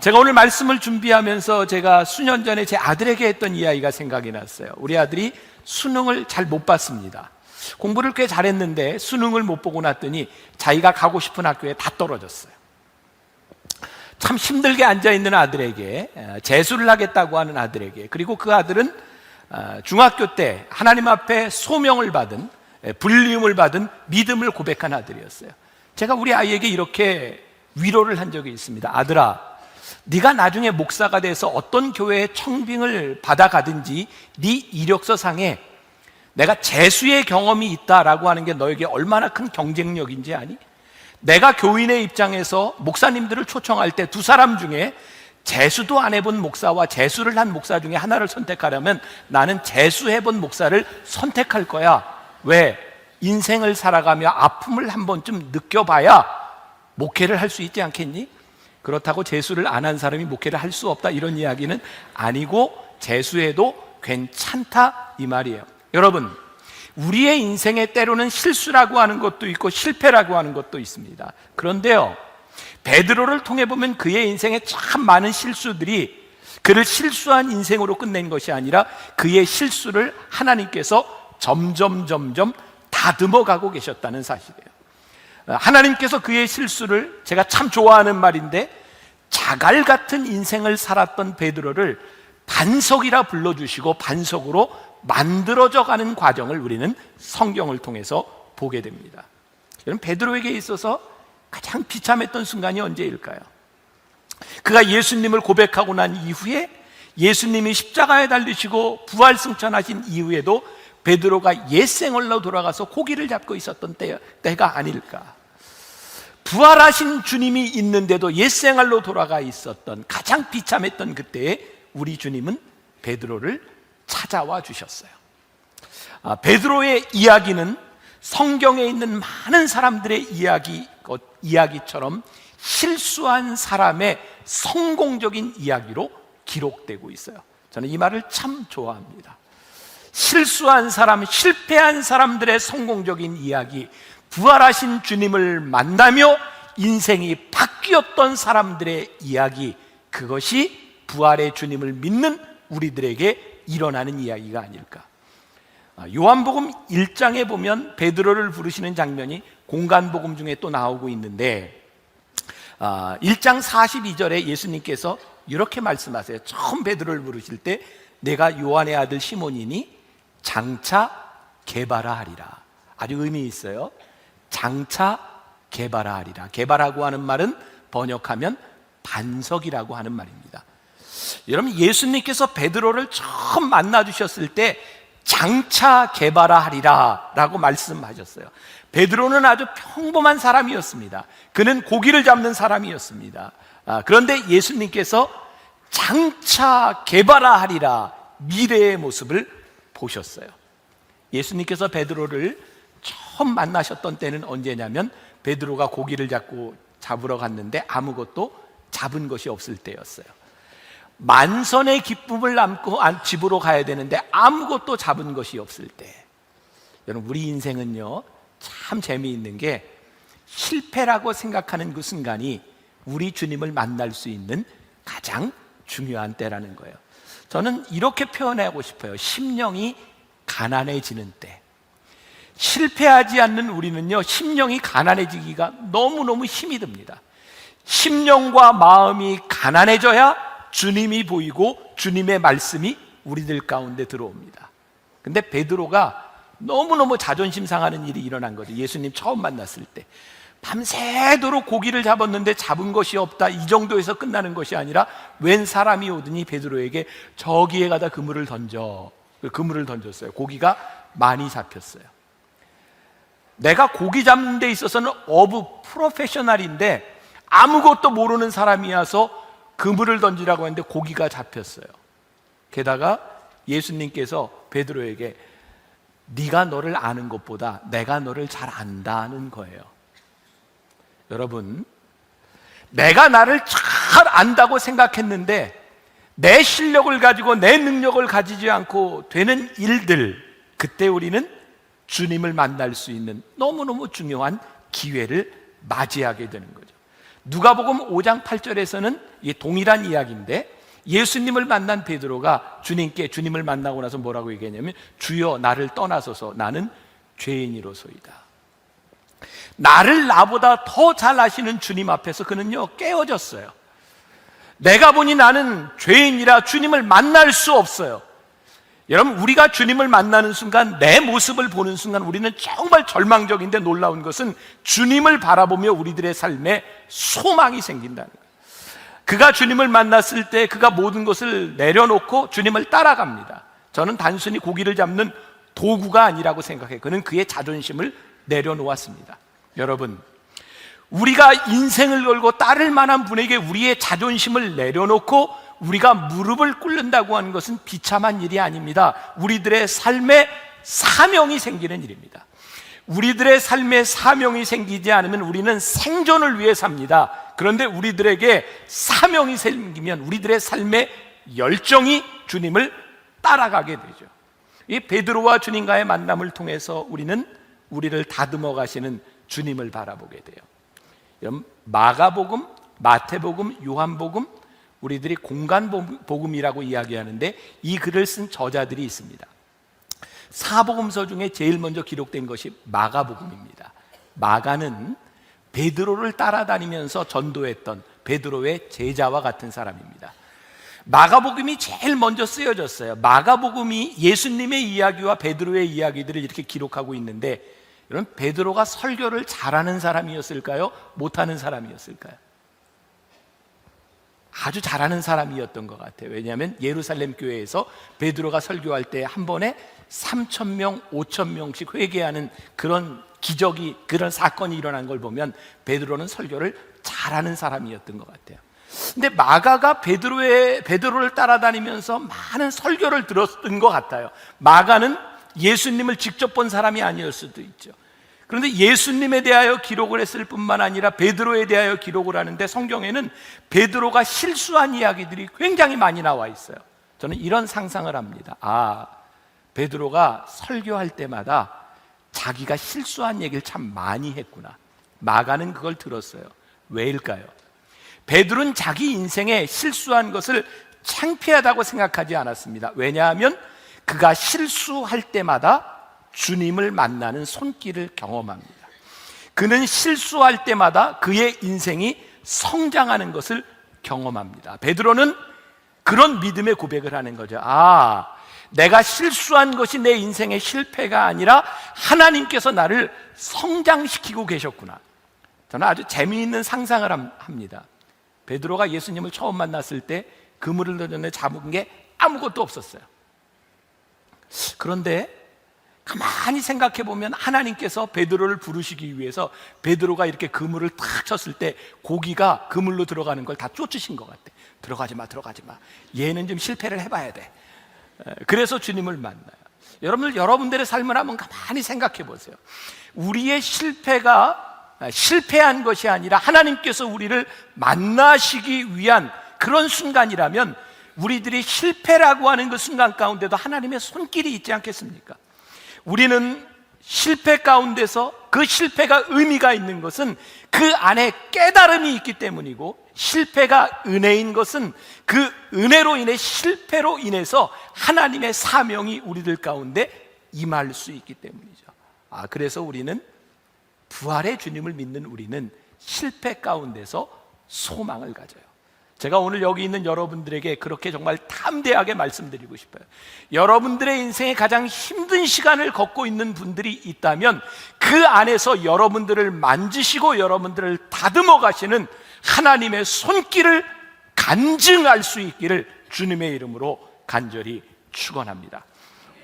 Speaker 1: 제가 오늘 말씀을 준비하면서 제가 수년 전에 제 아들에게 했던 이야기가 생각이 났어요. 우리 아들이 수능을 잘 못 봤습니다. 공부를 꽤 잘했는데 수능을 못 보고 났더니 자기가 가고 싶은 학교에 다 떨어졌어요. 참 힘들게 앉아있는 아들에게, 재수를 하겠다고 하는 아들에게, 그리고 그 아들은 중학교 때 하나님 앞에 소명을 받은, 불리움을 받은 믿음을 고백한 아들이었어요. 제가 우리 아이에게 이렇게 위로를 한 적이 있습니다. 아들아, 네가 나중에 목사가 돼서 어떤 교회에 청빙을 받아가든지 네 이력서 상에 내가 재수의 경험이 있다라고 하는 게 너에게 얼마나 큰 경쟁력인지 아니? 내가 교인의 입장에서 목사님들을 초청할 때 두 사람 중에 재수도 안 해본 목사와 재수를 한 목사 중에 하나를 선택하려면 나는 재수해본 목사를 선택할 거야. 왜? 인생을 살아가며 아픔을 한 번쯤 느껴봐야 목회를 할 수 있지 않겠니? 그렇다고 재수를 안 한 사람이 목회를 할 수 없다, 이런 이야기는 아니고 재수해도 괜찮다, 이 말이에요. 여러분, 우리의 인생에 때로는 실수라고 하는 것도 있고 실패라고 하는 것도 있습니다. 그런데요, 베드로를 통해 보면 그의 인생에 참 많은 실수들이 그를 실수한 인생으로 끝낸 것이 아니라 그의 실수를 하나님께서 점점 다듬어 가고 계셨다는 사실이에요. 하나님께서 그의 실수를, 제가 참 좋아하는 말인데, 자갈 같은 인생을 살았던 베드로를 반석이라 불러주시고 반석으로 만들어져 가는 과정을 우리는 성경을 통해서 보게 됩니다. 여러분, 베드로에게 있어서 가장 비참했던 순간이 언제일까요? 그가 예수님을 고백하고 난 이후에, 예수님이 십자가에 달리시고 부활승천하신 이후에도 베드로가 옛생활로 돌아가서 고기를 잡고 있었던 때가 아닐까. 부활하신 주님이 있는데도 옛생활로 돌아가 있었던 가장 비참했던 그때에 우리 주님은 베드로를 찾아와 주셨어요. 베드로의 이야기는 성경에 있는 많은 사람들의 이야기처럼 실수한 사람의 성공적인 이야기로 기록되고 있어요. 저는 이 말을 참 좋아합니다. 실수한 사람, 실패한 사람들의 성공적인 이야기, 부활하신 주님을 만나며 인생이 바뀌었던 사람들의 이야기, 그것이 부활의 주님을 믿는 우리들에게 일어나는 이야기가 아닐까. 요한복음 1장에 보면 베드로를 부르시는 장면이 공간복음 중에 또 나오고 있는데, 1장 42절에 예수님께서 이렇게 말씀하세요. 처음 베드로를 부르실 때, 내가 요한의 아들 시몬이니 장차 게바라 하리라. 아주 의미 있어요. 장차 게바라 하리라. 게바라고 하는 말은 번역하면 반석이라고 하는 말입니다. 여러분, 예수님께서 베드로를 처음 만나 주셨을 때 장차 게바라 하리라 라고 말씀하셨어요. 베드로는 아주 평범한 사람이었습니다. 그는 고기를 잡는 사람이었습니다. 그런데 예수님께서 장차 게바라 하리라, 미래의 모습을 보셨어요. 예수님께서 베드로를 처음 만나셨던 때는 언제냐면, 베드로가 고기를 잡으러 갔는데 아무것도 잡은 것이 없을 때였어요. 만선의 기쁨을 안고 집으로 가야 되는데 아무것도 잡은 것이 없을 때. 여러분, 우리 인생은요 참 재미있는 게, 실패라고 생각하는 그 순간이 우리 주님을 만날 수 있는 가장 중요한 때라는 거예요. 저는 이렇게 표현하고 싶어요. 심령이 가난해지는 때. 실패하지 않는 우리는요, 심령이 가난해지기가 너무너무 힘이 듭니다. 심령과 마음이 가난해져야 주님이 보이고 주님의 말씀이 우리들 가운데 들어옵니다. 근데 베드로가 너무너무 자존심 상하는 일이 일어난 거죠. 예수님 처음 만났을 때 밤새도록 고기를 잡았는데 잡은 것이 없다, 이 정도에서 끝나는 것이 아니라, 웬 사람이 오더니 베드로에게 저기에 가다 그물을 던져. 그물을 던졌어요. 고기가 많이 잡혔어요. 내가 고기 잡는 데 있어서는 어부 프로페셔널인데 아무것도 모르는 사람이어서 그물을 던지라고 했는데 고기가 잡혔어요. 게다가 예수님께서 베드로에게 네가 너를 아는 것보다 내가 너를 잘 안다는 거예요. 여러분, 내가 나를 잘 안다고 생각했는데 내 실력을 가지고 내 능력을 가지지 않고 되는 일들, 그때 우리는 주님을 만날 수 있는 너무너무 중요한 기회를 맞이하게 되는 거죠. 누가복음 5장 8절에서는 동일한 이야기인데, 예수님을 만난 베드로가 주님을 만나고 나서 뭐라고 얘기했냐면, 주여 나를 떠나소서, 나는 죄인이로소이다. 나보다 더 잘 아시는 주님 앞에서 그는요 깨어졌어요. 내가 보니 나는 죄인이라 주님을 만날 수 없어요. 여러분, 우리가 주님을 만나는 순간, 내 모습을 보는 순간 우리는 정말 절망적인데 놀라운 것은 주님을 바라보며 우리들의 삶에 소망이 생긴다는 거예요. 그가 주님을 만났을 때 그가 모든 것을 내려놓고 주님을 따라갑니다. 저는 단순히 고기를 잡는 도구가 아니라고 생각해요. 그는 그의 자존심을 내려놓았습니다. 여러분, 우리가 인생을 걸고 따를 만한 분에게 우리의 자존심을 내려놓고 우리가 무릎을 꿇는다고 하는 것은 비참한 일이 아닙니다. 우리들의 삶에 사명이 생기는 일입니다. 우리들의 삶에 사명이 생기지 않으면 우리는 생존을 위해 삽니다. 그런데 우리들에게 사명이 생기면 우리들의 삶의 열정이 주님을 따라가게 되죠. 이 베드로와 주님과의 만남을 통해서 우리는 우리를 다듬어 가시는 주님을 바라보게 돼요. 마가복음, 마태복음, 요한복음, 우리들이 공간복음이라고 이야기하는데 이 글을 쓴 저자들이 있습니다. 사복음서 중에 제일 먼저 기록된 것이 마가복음입니다. 마가는 베드로를 따라다니면서 전도했던 베드로의 제자와 같은 사람입니다. 마가복음이 제일 먼저 쓰여졌어요. 마가복음이 예수님의 이야기와 베드로의 이야기들을 이렇게 기록하고 있는데, 여러분, 베드로가 설교를 잘하는 사람이었을까요? 못하는 사람이었을까요? 아주 잘하는 사람이었던 것 같아요. 왜냐하면 예루살렘 교회에서 베드로가 설교할 때 한 번에 3,000명, 5,000명씩 회개하는 그런 기적이, 그런 사건이 일어난 걸 보면 베드로는 설교를 잘하는 사람이었던 것 같아요. 근데 마가가 베드로를 따라다니면서 많은 설교를 들었던 것 같아요. 마가는 예수님을 직접 본 사람이 아니었을 수도 있죠. 그런데 예수님에 대하여 기록을 했을 뿐만 아니라 베드로에 대하여 기록을 하는데, 성경에는 베드로가 실수한 이야기들이 굉장히 많이 나와 있어요. 저는 이런 상상을 합니다. 베드로가 설교할 때마다 자기가 실수한 얘기를 참 많이 했구나. 마가는 그걸 들었어요. 왜일까요? 베드로는 자기 인생에 실수한 것을 창피하다고 생각하지 않았습니다. 왜냐하면 그가 실수할 때마다 주님을 만나는 손길을 경험합니다. 그는 실수할 때마다 그의 인생이 성장하는 것을 경험합니다. 베드로는 그런 믿음의 고백을 하는 거죠. 내가 실수한 것이 내 인생의 실패가 아니라 하나님께서 나를 성장시키고 계셨구나. 저는 아주 재미있는 상상을 합니다. 베드로가 예수님을 처음 만났을 때 그물을 던졌는데 잡은 게 아무것도 없었어요. 그런데 가만히 생각해 보면 하나님께서 베드로를 부르시기 위해서 베드로가 이렇게 그물을 탁 쳤을 때 고기가 그물로 들어가는 걸 다 쫓으신 것 같아. 들어가지 마. 얘는 좀 실패를 해봐야 돼. 그래서 주님을 만나요. 여러분들의 삶을 한번 가만히 생각해 보세요. 우리의 실패가 실패한 것이 아니라 하나님께서 우리를 만나시기 위한 그런 순간이라면, 우리들이 실패라고 하는 그 순간 가운데도 하나님의 손길이 있지 않겠습니까? 우리는 실패 가운데서 그 실패가 의미가 있는 것은 그 안에 깨달음이 있기 때문이고, 실패가 은혜인 것은 그 은혜로 인해, 실패로 인해서 하나님의 사명이 우리들 가운데 임할 수 있기 때문이죠. 그래서 우리는, 부활의 주님을 믿는 우리는 실패 가운데서 소망을 가져요. 제가 오늘 여기 있는 여러분들에게 그렇게 정말 담대하게 말씀드리고 싶어요. 여러분들의 인생에 가장 힘든 시간을 겪고 있는 분들이 있다면, 그 안에서 여러분들을 만지시고 여러분들을 다듬어 가시는 하나님의 손길을 간증할 수 있기를 주님의 이름으로 간절히 축원합니다.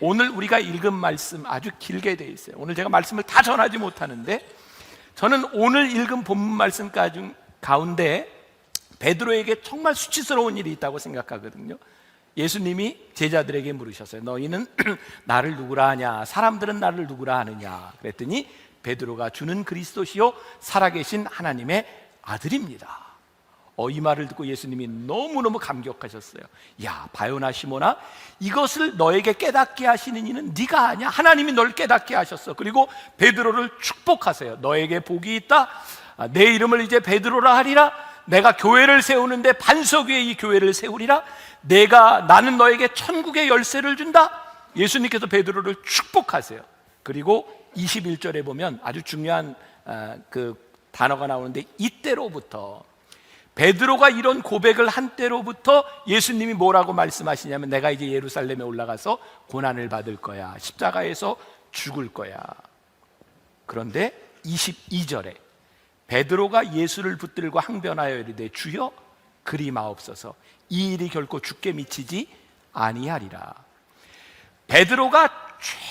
Speaker 1: 오늘 우리가 읽은 말씀 아주 길게 되어 있어요. 오늘 제가 말씀을 다 전하지 못하는데, 저는 오늘 읽은 본문 말씀 가운데 베드로에게 정말 수치스러운 일이 있다고 생각하거든요. 예수님이 제자들에게 물으셨어요. 너희는 나를 누구라 하냐? 사람들은 나를 누구라 하느냐? 그랬더니 베드로가, 주는 그리스도시요 살아계신 하나님의 아들입니다. 이 말을 듣고 예수님이 너무너무 감격하셨어요. 야, 바요나 시몬아, 이것을 너에게 깨닫게 하시는 이는 네가 아니야. 하나님이 널 깨닫게 하셨어. 그리고 베드로를 축복하세요. 너에게 복이 있다. 내 이름을 이제 베드로라 하리라. 내가 교회를 세우는데 반석 위에 이 교회를 세우리라. 나는 너에게 천국의 열쇠를 준다. 예수님께서 베드로를 축복하세요. 그리고 21절에 보면 아주 중요한 그 단어가 나오는데, 이때로부터, 베드로가 이런 고백을 한 때로부터 예수님이 뭐라고 말씀하시냐면, 내가 이제 예루살렘에 올라가서 고난을 받을 거야. 십자가에서 죽을 거야. 그런데 22절에 베드로가 예수를 붙들고 항변하여 이르되, 주여 그리 마옵소서. 이 일이 결코 주께 미치지 아니하리라. 베드로가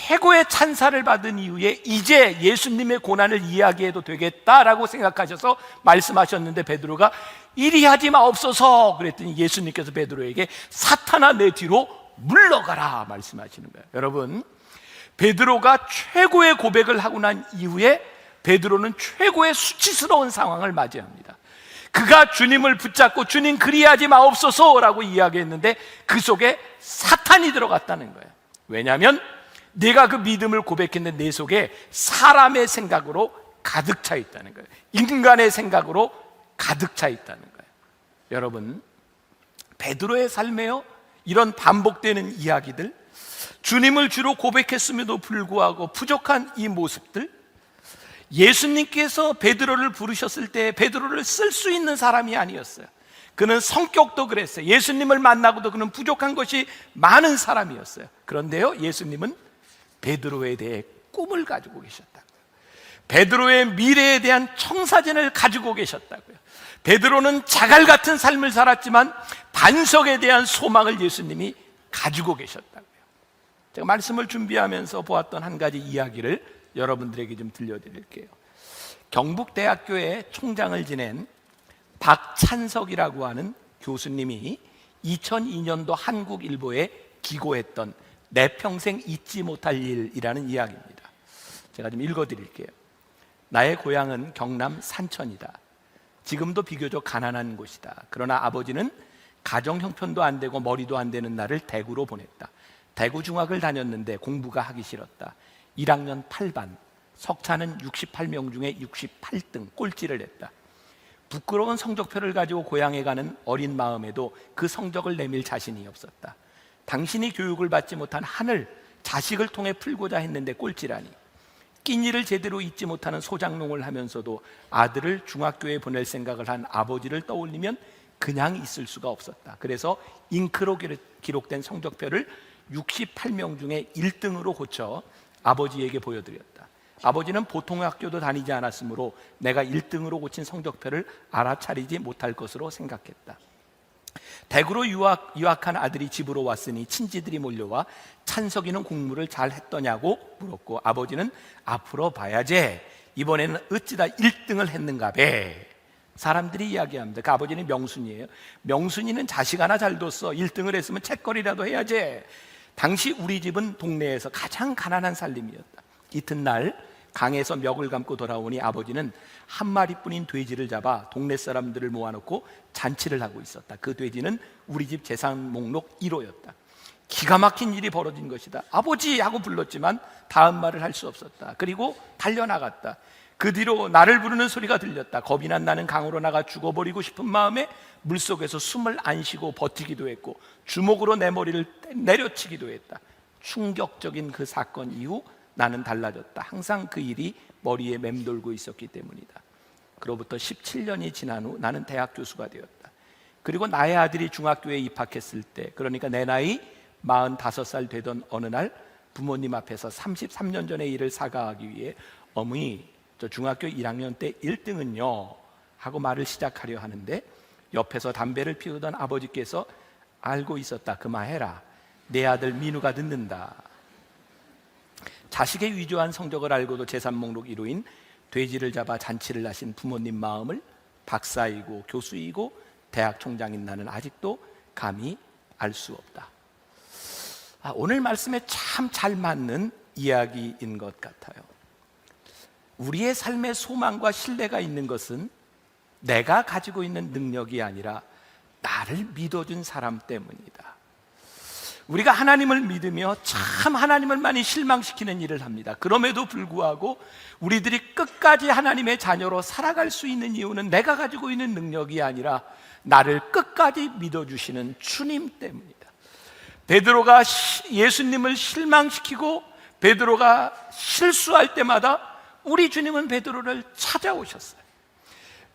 Speaker 1: 최고의 찬사를 받은 이후에 이제 예수님의 고난을 이야기해도 되겠다라고 생각하셔서 말씀하셨는데, 베드로가 이리 하지 마옵소서 그랬더니 예수님께서 베드로에게 사탄아 내 뒤로 물러가라 말씀하시는 거예요. 여러분, 베드로가 최고의 고백을 하고 난 이후에 베드로는 최고의 수치스러운 상황을 맞이합니다. 그가 주님을 붙잡고 주님 그리하지 마옵소서라고 이야기했는데, 그 속에 사탄이 들어갔다는 거예요. 왜냐하면 내가 그 믿음을 고백했는데 내 속에 사람의 생각으로 가득 차 있다는 거예요. 인간의 생각으로 가득 차 있다는 거예요. 여러분, 베드로의 삶에요, 이런 반복되는 이야기들, 주님을 주로 고백했음에도 불구하고 부족한 이 모습들, 예수님께서 베드로를 부르셨을 때 베드로를 쓸 수 있는 사람이 아니었어요. 그는 성격도 그랬어요. 예수님을 만나고도 그는 부족한 것이 많은 사람이었어요. 그런데요, 예수님은 베드로에 대해 꿈을 가지고 계셨다고요. 베드로의 미래에 대한 청사진을 가지고 계셨다고요. 베드로는 자갈 같은 삶을 살았지만 반석에 대한 소망을 예수님이 가지고 계셨다고요. 제가 말씀을 준비하면서 보았던 한 가지 이야기를 여러분들에게 좀 들려드릴게요. 경북대학교의 총장을 지낸 박찬석이라고 하는 교수님이 2002년도 한국일보에 기고했던 내 평생 잊지 못할 일이라는 이야기입니다. 제가 좀 읽어드릴게요. 나의 고향은 경남 산천이다. 지금도 비교적 가난한 곳이다. 그러나 아버지는 가정 형편도 안 되고 머리도 안 되는 나를 대구로 보냈다. 대구 중학을 다녔는데 공부가 하기 싫었다. 1학년 8반, 석차는 68명 중에 68등 꼴찌를 했다. 부끄러운 성적표를 가지고 고향에 가는 어린 마음에도 그 성적을 내밀 자신이 없었다. 당신이 교육을 받지 못한 한을 자식을 통해 풀고자 했는데 꼴찌라니. 끼니를 제대로 잊지 못하는 소장농을 하면서도 아들을 중학교에 보낼 생각을 한 아버지를 떠올리면 그냥 있을 수가 없었다. 그래서 잉크로 기록된 성적표를 68명 중에 1등으로 고쳐 아버지에게 보여드렸다. 아버지는 보통 학교도 다니지 않았으므로 내가 1등으로 고친 성적표를 알아차리지 못할 것으로 생각했다. 대구로 유학한 아들이 집으로 왔으니 친지들이 몰려와 찬석이는 공부를 잘 했더냐고 물었고, 아버지는 앞으로 봐야지 이번에는 어찌다 1등을 했는가 배. 사람들이 이야기합니다. 그 아버지는 명순이에요. 명순이는 자식 하나 잘 뒀어. 1등을 했으면 책거리라도 해야지. 당시 우리 집은 동네에서 가장 가난한 살림이었다. 이튿날 강에서 멱을 감고 돌아오니 아버지는 한 마리뿐인 돼지를 잡아 동네 사람들을 모아놓고 잔치를 하고 있었다. 그 돼지는 우리 집 재산 목록 1호였다. 기가 막힌 일이 벌어진 것이다. 아버지 하고 불렀지만 다음 말을 할 수 없었다. 그리고 달려나갔다. 그 뒤로 나를 부르는 소리가 들렸다. 겁이 난 나는 강으로 나가 죽어버리고 싶은 마음에 물속에서 숨을 안 쉬고 버티기도 했고 주먹으로 내 머리를 내려치기도 했다. 충격적인 그 사건 이후 나는 달라졌다. 항상 그 일이 머리에 맴돌고 있었기 때문이다. 그로부터 17년이 지난 후 나는 대학 교수가 되었다. 그리고 나의 아들이 중학교에 입학했을 때, 그러니까 내 나이 45살 되던 어느 날 부모님 앞에서 33년 전의 일을 사과하기 위해 어머니, 저 중학교 1학년 때 1등은요 하고 말을 시작하려 하는데 옆에서 담배를 피우던 아버지께서 알고 있었다. 그만해라. 내 아들 민우가 듣는다. 자식의 위조한 성적을 알고도 재산 목록 1호인 돼지를 잡아 잔치를 하신 부모님 마음을 박사이고 교수이고 대학 총장인 나는 아직도 감히 알 수 없다. 오늘 말씀에 참 잘 맞는 이야기인 것 같아요. 우리의 삶의 소망과 신뢰가 있는 것은 내가 가지고 있는 능력이 아니라 나를 믿어준 사람 때문이다. 우리가 하나님을 믿으며 참 하나님을 많이 실망시키는 일을 합니다. 그럼에도 불구하고 우리들이 끝까지 하나님의 자녀로 살아갈 수 있는 이유는 내가 가지고 있는 능력이 아니라 나를 끝까지 믿어주시는 주님 때문이다. 베드로가 예수님을 실망시키고 베드로가 실수할 때마다 우리 주님은 베드로를 찾아오셨어요.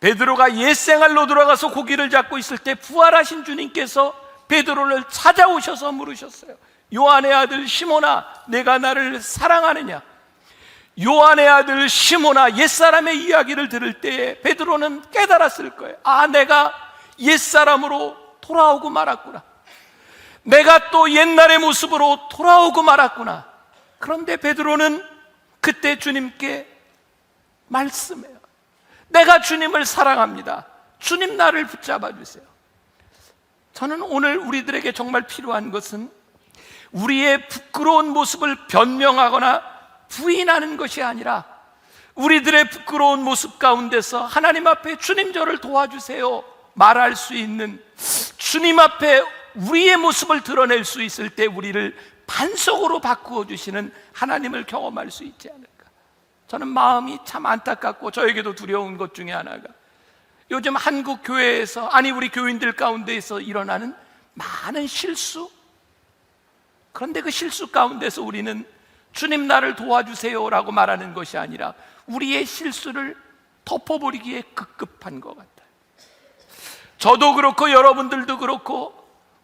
Speaker 1: 베드로가 옛생활로 돌아가서 고기를 잡고 있을 때 부활하신 주님께서 베드로를 찾아오셔서 물으셨어요. 요한의 아들 시몬아, 내가 나를 사랑하느냐? 요한의 아들 시몬아, 옛사람의 이야기를 들을 때에 베드로는 깨달았을 거예요. 내가 옛사람으로 돌아오고 말았구나. 내가 또 옛날의 모습으로 돌아오고 말았구나. 그런데 베드로는 그때 주님께 말씀해요. 내가 주님을 사랑합니다. 주님 나를 붙잡아 주세요. 저는 오늘 우리들에게 정말 필요한 것은 우리의 부끄러운 모습을 변명하거나 부인하는 것이 아니라 우리들의 부끄러운 모습 가운데서 하나님 앞에 주님 저를 도와주세요 말할 수 있는, 주님 앞에 우리의 모습을 드러낼 수 있을 때 우리를 반석으로 바꾸어 주시는 하나님을 경험할 수 있지 않을까. 저는 마음이 참 안타깝고 저에게도 두려운 것 중에 하나가 요즘 한국 교회에서, 우리 교인들 가운데에서 일어나는 많은 실수. 그런데 그 실수 가운데서 우리는 주님 나를 도와주세요라고 말하는 것이 아니라 우리의 실수를 덮어버리기에 급급한 것 같아요. 저도 그렇고 여러분들도 그렇고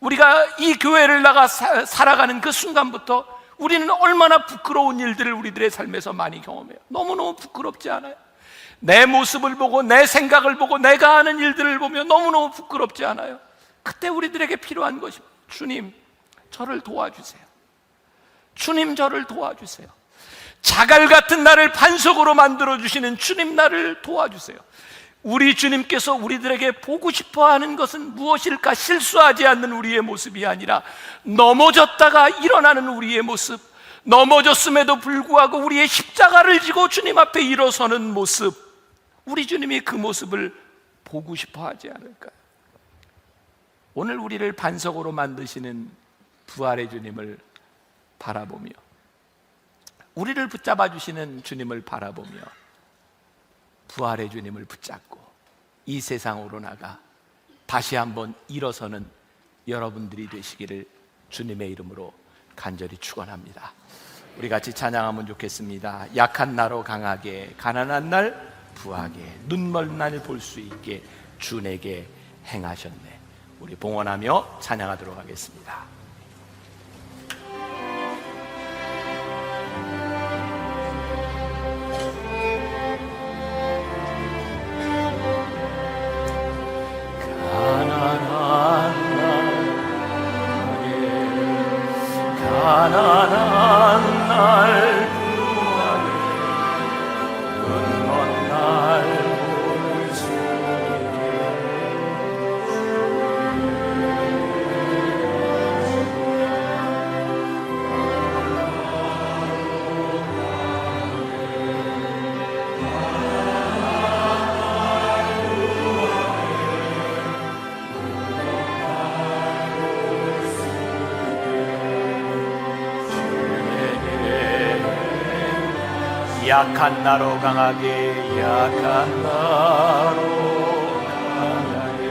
Speaker 1: 우리가 이 교회를 나가 살아가는 그 순간부터 우리는 얼마나 부끄러운 일들을 우리들의 삶에서 많이 경험해요. 너무너무 부끄럽지 않아요? 내 모습을 보고 내 생각을 보고 내가 하는 일들을 보며 너무너무 부끄럽지 않아요? 그때 우리들에게 필요한 것이 주님 저를 도와주세요. 주님 저를 도와주세요. 자갈 같은 나를 반석으로 만들어주시는 주님 나를 도와주세요. 우리 주님께서 우리들에게 보고 싶어하는 것은 무엇일까? 실수하지 않는 우리의 모습이 아니라 넘어졌다가 일어나는 우리의 모습, 넘어졌음에도 불구하고 우리의 십자가를 지고 주님 앞에 일어서는 모습, 우리 주님이 그 모습을 보고 싶어하지 않을까요? 오늘 우리를 반석으로 만드시는 부활의 주님을 바라보며, 우리를 붙잡아 주시는 주님을 바라보며 부활의 주님을 붙잡고 이 세상으로 나가 다시 한번 일어서는 여러분들이 되시기를 주님의 이름으로 간절히 축원합니다. 우리 같이 찬양하면 좋겠습니다. 약한 나로 강하게, 가난한 날 부하게, 눈먼 날 볼 수 있게 주 내게 행하셨네. 우리 봉헌하며 찬양하도록 하겠습니다.
Speaker 4: 가난한 날 구하게, 눈먼 날 볼 수 약한 나로 강하게, 약한 나로 강하게,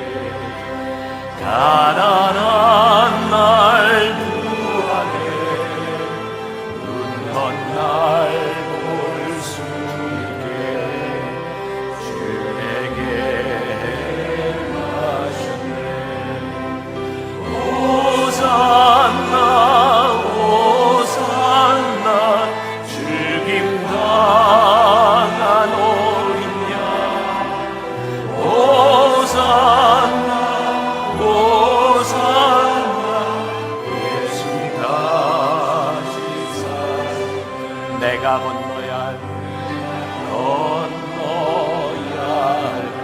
Speaker 4: 가난한 날 구하게, 눈먼 날 볼 수 있게 주에게 행하셨네. 호산나 호산나 죽임 당한 어린 양, 호산나 호산나, 예수 다시 살 내가 건너야 할 건너야 할 강,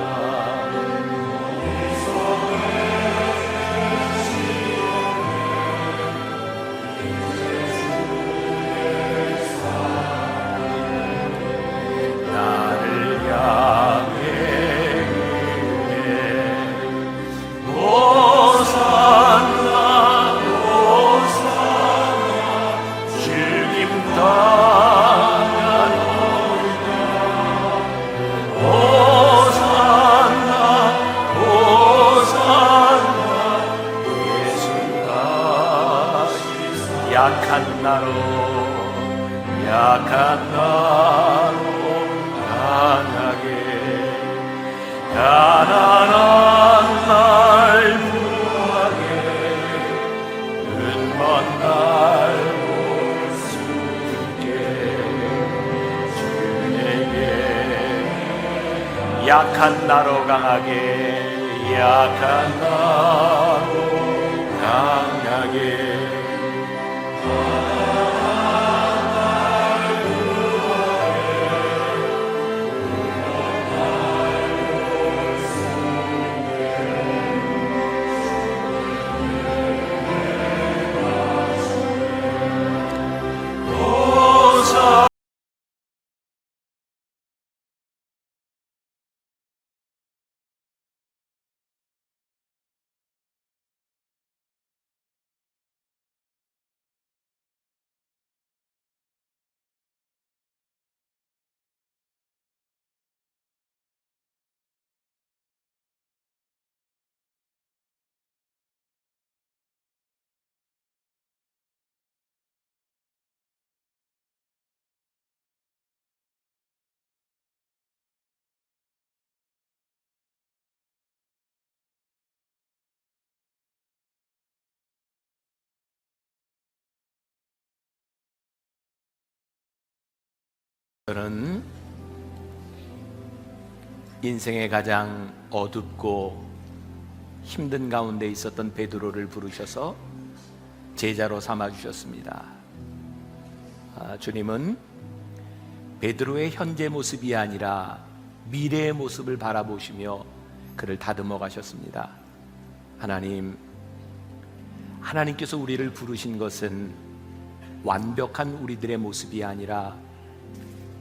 Speaker 4: 나를 향해 호산나 호산나, 죽임 당한 어린 양, 호산나 호산나, 예수 다시 약한 나로 약한 나로 강하게, 가난한 날 구하게, 눈먼 날 볼 수 있게 주에게 약한 나로 강하게, 약한 나로 강하게,
Speaker 1: 저는 인생의 가장 어둡고 힘든 가운데 있었던 베드로를 부르셔서 제자로 삼아 주셨습니다. 주님은 베드로의 현재 모습이 아니라 미래의 모습을 바라보시며 그를 다듬어 가셨습니다. 하나님께서 우리를 부르신 것은 완벽한 우리들의 모습이 아니라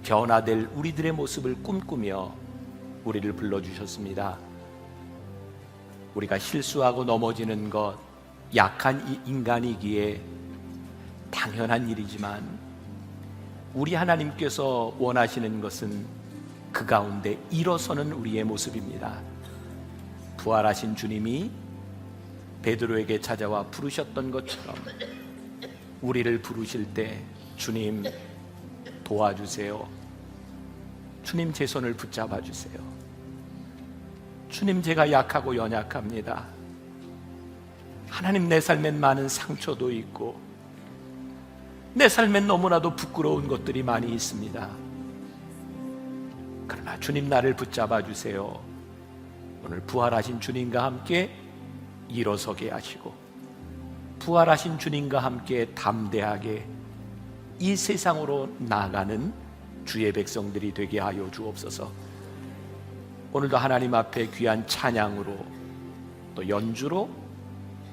Speaker 1: 변화될 우리들의 모습을 꿈꾸며 우리를 불러주셨습니다. 우리가 실수하고 넘어지는 것, 약한 인간이기에 당연한 일이지만 우리 하나님께서 원하시는 것은 그 가운데 일어서는 우리의 모습입니다. 부활하신 주님이 베드로에게 찾아와 부르셨던 것처럼 우리를 부르실 때 주님 도와주세요. 주님 제 손을 붙잡아 주세요. 주님 제가 약하고 연약합니다. 하나님 내 삶엔 많은 상처도 있고 내 삶엔 너무나도 부끄러운 것들이 많이 있습니다. 그러나 주님 나를 붙잡아 주세요. 오늘 부활하신 주님과 함께 일어서게 하시고 부활하신 주님과 함께 담대하게 이 세상으로 나아가는 주의 백성들이 되게 하여 주옵소서. 오늘도 하나님 앞에 귀한 찬양으로 또 연주로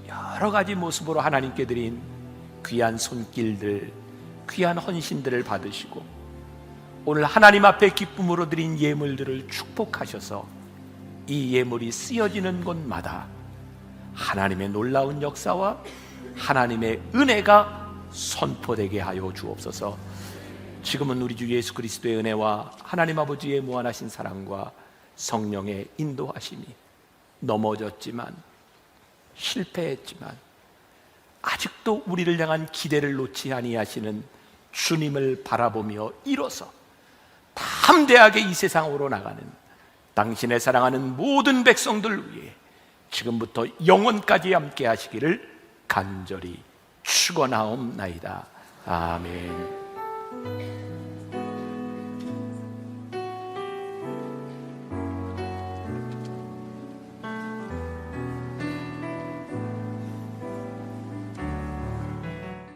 Speaker 1: 여러 가지 모습으로 하나님께 드린 귀한 손길들, 귀한 헌신들을 받으시고 오늘 하나님 앞에 기쁨으로 드린 예물들을 축복하셔서 이 예물이 쓰여지는 곳마다 하나님의 놀라운 역사와 하나님의 은혜가 선포되게 하여 주옵소서. 지금은 우리 주 예수 그리스도의 은혜와 하나님 아버지의 무한하신 사랑과 성령의 인도하심이 넘어졌지만 실패했지만 아직도 우리를 향한 기대를 놓지 아니하시는 주님을 바라보며 일어서 담대하게 이 세상으로 나가는 당신의 사랑하는 모든 백성들 위해 지금부터 영원까지 함께 하시기를 간절히 축원하옵나이다. 아멘.